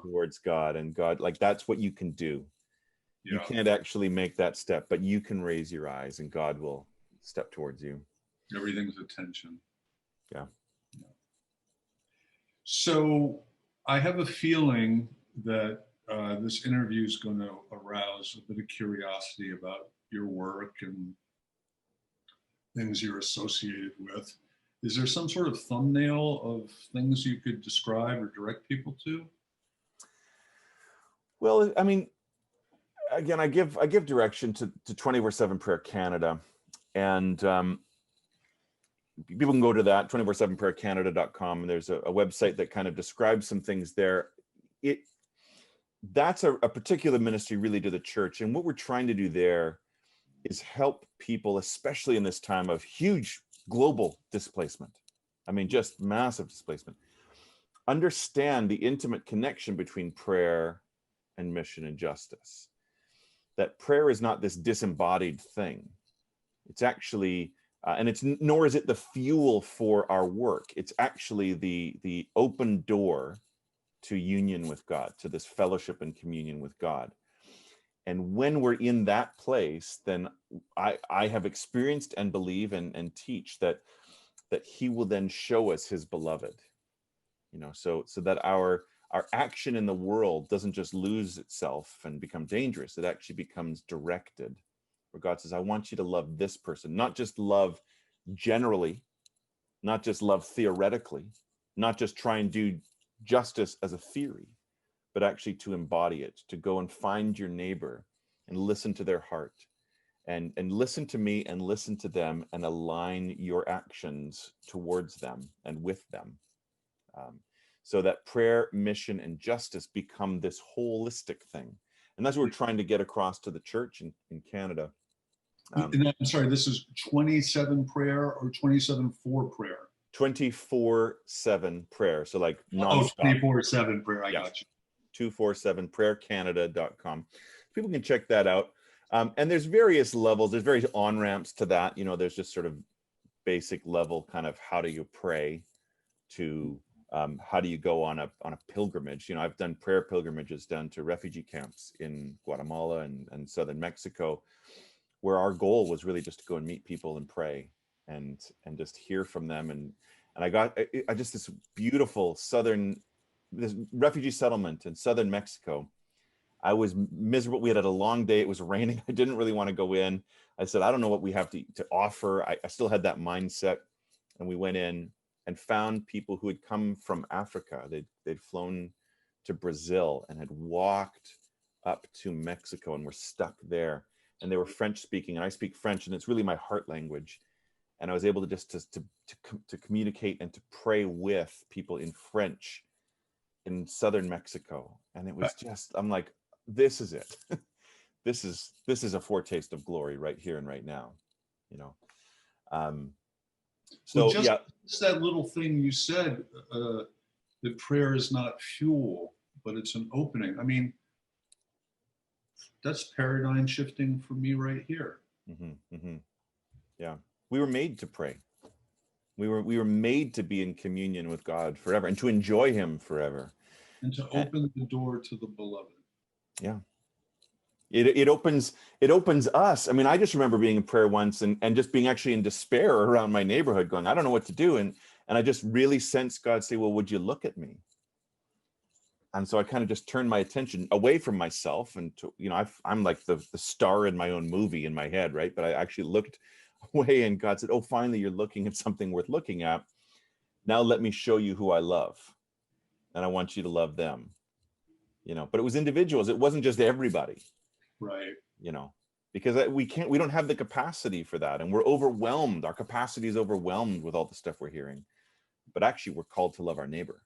towards God, and God, like, that's what you can do. You can't actually make that step, but you can raise your eyes and God will step towards you. Everything's attention. Yeah. So I have a feeling that this interview is going to arouse a bit of curiosity about your work and things you're associated with. Is there some sort of thumbnail of things you could describe or direct people to? Well, I mean, again, I give direction to 24/7 Prayer Canada, and people can go to that 24/7prayercanada.com, and there's a website that kind of describes some things there. That's a particular ministry really to the church, and what we're trying to do there is help people, especially in this time of huge global displacement. I mean, just massive displacement. Understand the intimate connection between prayer and mission and justice. That prayer is not this disembodied thing. It's actually, and it's nor is it the fuel for our work. It's actually the open door to union with God, to this fellowship and communion with God. And when we're in that place, then I have experienced and believe and teach that he will then show us his beloved, you know, so that our action in the world doesn't just lose itself and become dangerous. It actually becomes directed, where God says, I want you to love this person, not just love generally, not just love theoretically, not just try and do justice as a theory, but actually to embody it, to go and find your neighbor and listen to their heart, and listen to me and listen to them, and align your actions towards them and with them. So that prayer, mission, and justice become this holistic thing. And that's what we're trying to get across to the church in Canada. I'm sorry, this is 27 prayer or 27 for prayer? 24/7 prayer. So like nonstop. 24/7 prayer. I got you. 247prayercanada.com. People can check that out. And there's various levels. There's various on-ramps to that. You know, there's just sort of basic level kind of how do you pray to how do you go on a pilgrimage. You know, I've done prayer pilgrimages down to refugee camps in Guatemala and southern Mexico, where our goal was really just to go and meet people and pray and just hear from them. And I just this beautiful this refugee settlement in southern Mexico. I was miserable. We had a long day. It was raining. I didn't really want to go in. I said, I don't know what we have to offer. I still had that mindset. And we went in and found people who had come from Africa. They'd flown to Brazil and had walked up to Mexico and were stuck there. And they were French speaking, and I speak French, and it's really my heart language. And I was able to just to communicate and to pray with people in French in southern Mexico. And it was just, I'm like, this is it. This is a foretaste of glory right here and right now, you know. So well, just that little thing you said, that prayer is not fuel, but it's an opening. I mean, that's paradigm shifting for me right here. Yeah, we were made to pray. We were made to be in communion with God forever and to enjoy him forever. And to open the door to the beloved. Yeah. It opens us. I mean, I just remember being in prayer once and just being actually in despair around my neighborhood going, I don't know what to do. And I just really sensed God say, well, would you look at me? And so I kind of just turned my attention away from myself and to, you know, I'm like the star in my own movie in my head, right? But I actually looked away, and God said, oh, finally, you're looking at something worth looking at. Now let me show you who I love. And I want you to love them, you know. But it was individuals. It wasn't just everybody. Right. You know, because we don't have the capacity for that. And we're overwhelmed. Our capacity is overwhelmed with all the stuff we're hearing. But actually, we're called to love our neighbor.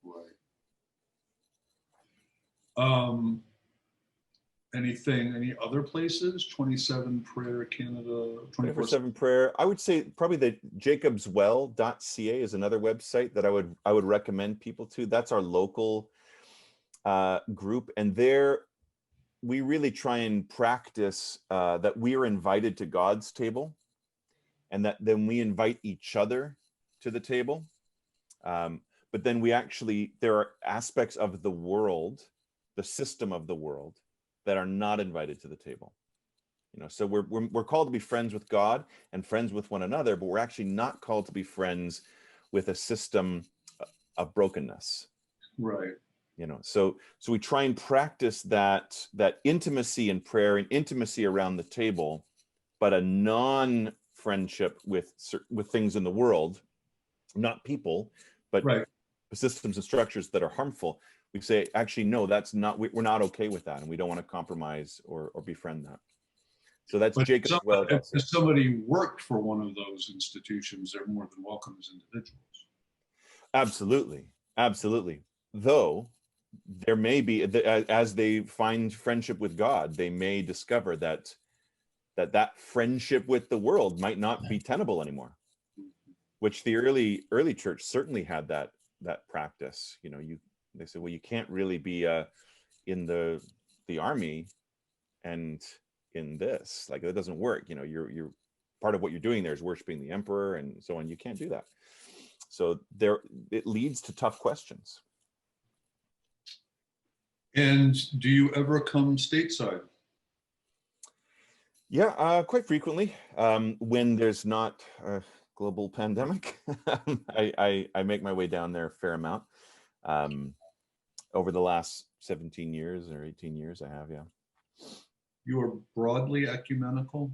Right. Any other places? 27 Prayer Canada, 24/7 prayer. I would say probably the jacobswell.ca is another website that I would recommend people to. That's our local group, and there we really try and practice that we are invited to God's table, and that then we invite each other to the table. But then there are aspects of the world, the system of the world, that are not invited to the table. You know, so we're called to be friends with God and friends with one another, but we're actually not called to be friends with a system of brokenness. Right. You know, so we try and practice that intimacy in prayer and intimacy around the table, but a non-friendship with things in the world, not people, but right. systems and structures that are harmful. We say, actually, no, we're not okay with that, and we don't want to compromise or befriend that. So that's Jacob. If somebody worked for one of those institutions, they're more than welcome as individuals. Absolutely, absolutely. Though there may be, as they find friendship with God, they may discover that friendship with the world might not be tenable anymore. Which the early church certainly had that practice. You know, they said, well, you can't really be in the army and in this, like, that doesn't work. You know, you're part of what you're doing there is worshiping the emperor and so on. You can't do that. So it leads to tough questions. And do you ever come stateside? Yeah, quite frequently. When there's not a global pandemic, I make my way down there a fair amount. Over the last 17 years or 18 years, I have, yeah. You are broadly ecumenical?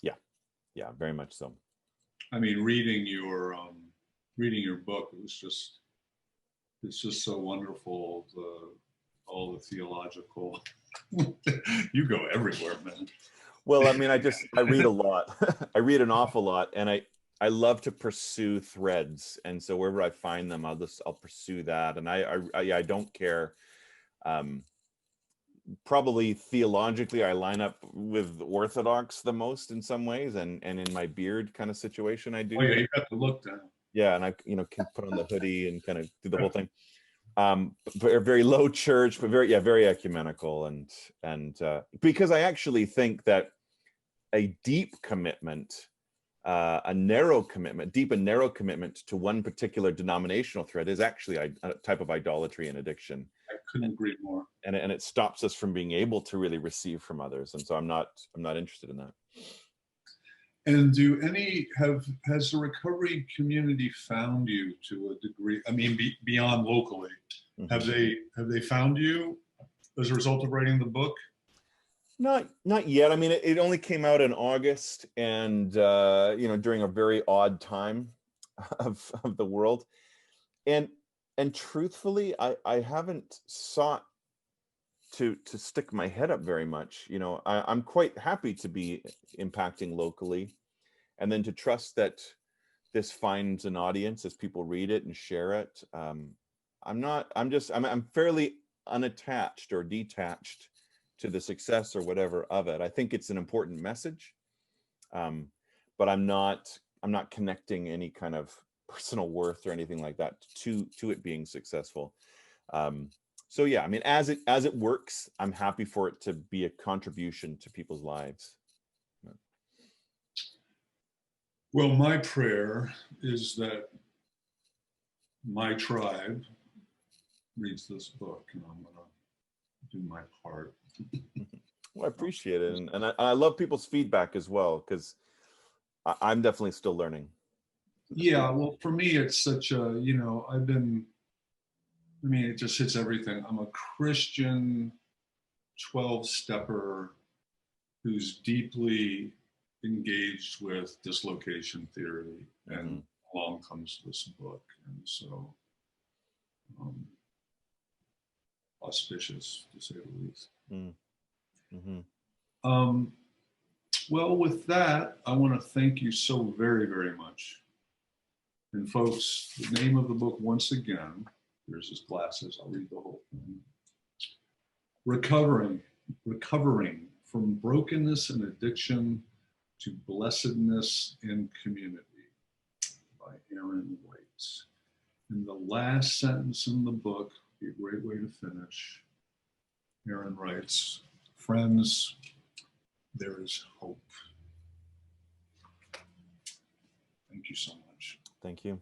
Yeah, very much so. I mean, reading your book, it's just so wonderful. All the theological, you go everywhere, man. Well, I mean, I read a lot. I read an awful lot, and I love to pursue threads. And so wherever I find them, I'll pursue that. And I don't care. Probably theologically, I line up with Orthodox the most in some ways, and in my beard kind of situation, I do. Oh yeah, you got the look down. Yeah, and I can put on the hoodie and kind of do the whole thing. Very low church, but very ecumenical, and because I actually think that a deep commitment, a narrow commitment, deep and narrow commitment to one particular denominational thread is actually a type of idolatry and addiction. I couldn't agree more. And it stops us from being able to really receive from others. And so I'm not interested in that. And has the recovery community found you to a degree? I mean, beyond locally, mm-hmm. have they found you as a result of writing the book? Not yet. I mean, it only came out in August, and during a very odd time of the world, and truthfully, I haven't sought to stick my head up very much. You know, I'm quite happy to be impacting locally, and then to trust that this finds an audience as people read it and share it. I'm fairly unattached or detached to the success or whatever of it. I think it's an important message, but I'm not connecting any kind of personal worth or anything like that to it being successful. So yeah, I mean, as it works, I'm happy for it to be a contribution to people's lives. Well, my prayer is that my tribe reads this book, and I'm going to do my part. Well, I appreciate it, and I love people's feedback as well, because I'm definitely still learning. Yeah, well, for me, it's such a, I've been I mean, it just hits everything. I'm a Christian 12-stepper who's deeply engaged with dislocation theory, and along comes this book. And so auspicious, to say the least. Well, with that, I want to thank you so very, very much. And folks, the name of the book, once again, here's his glasses, I'll read the whole thing. Recovering from brokenness and addiction to blessedness in community, by Aaron White. And the last sentence in the book would be a great way to finish. Aaron writes, friends, there is hope. Thank you so much. Thank you.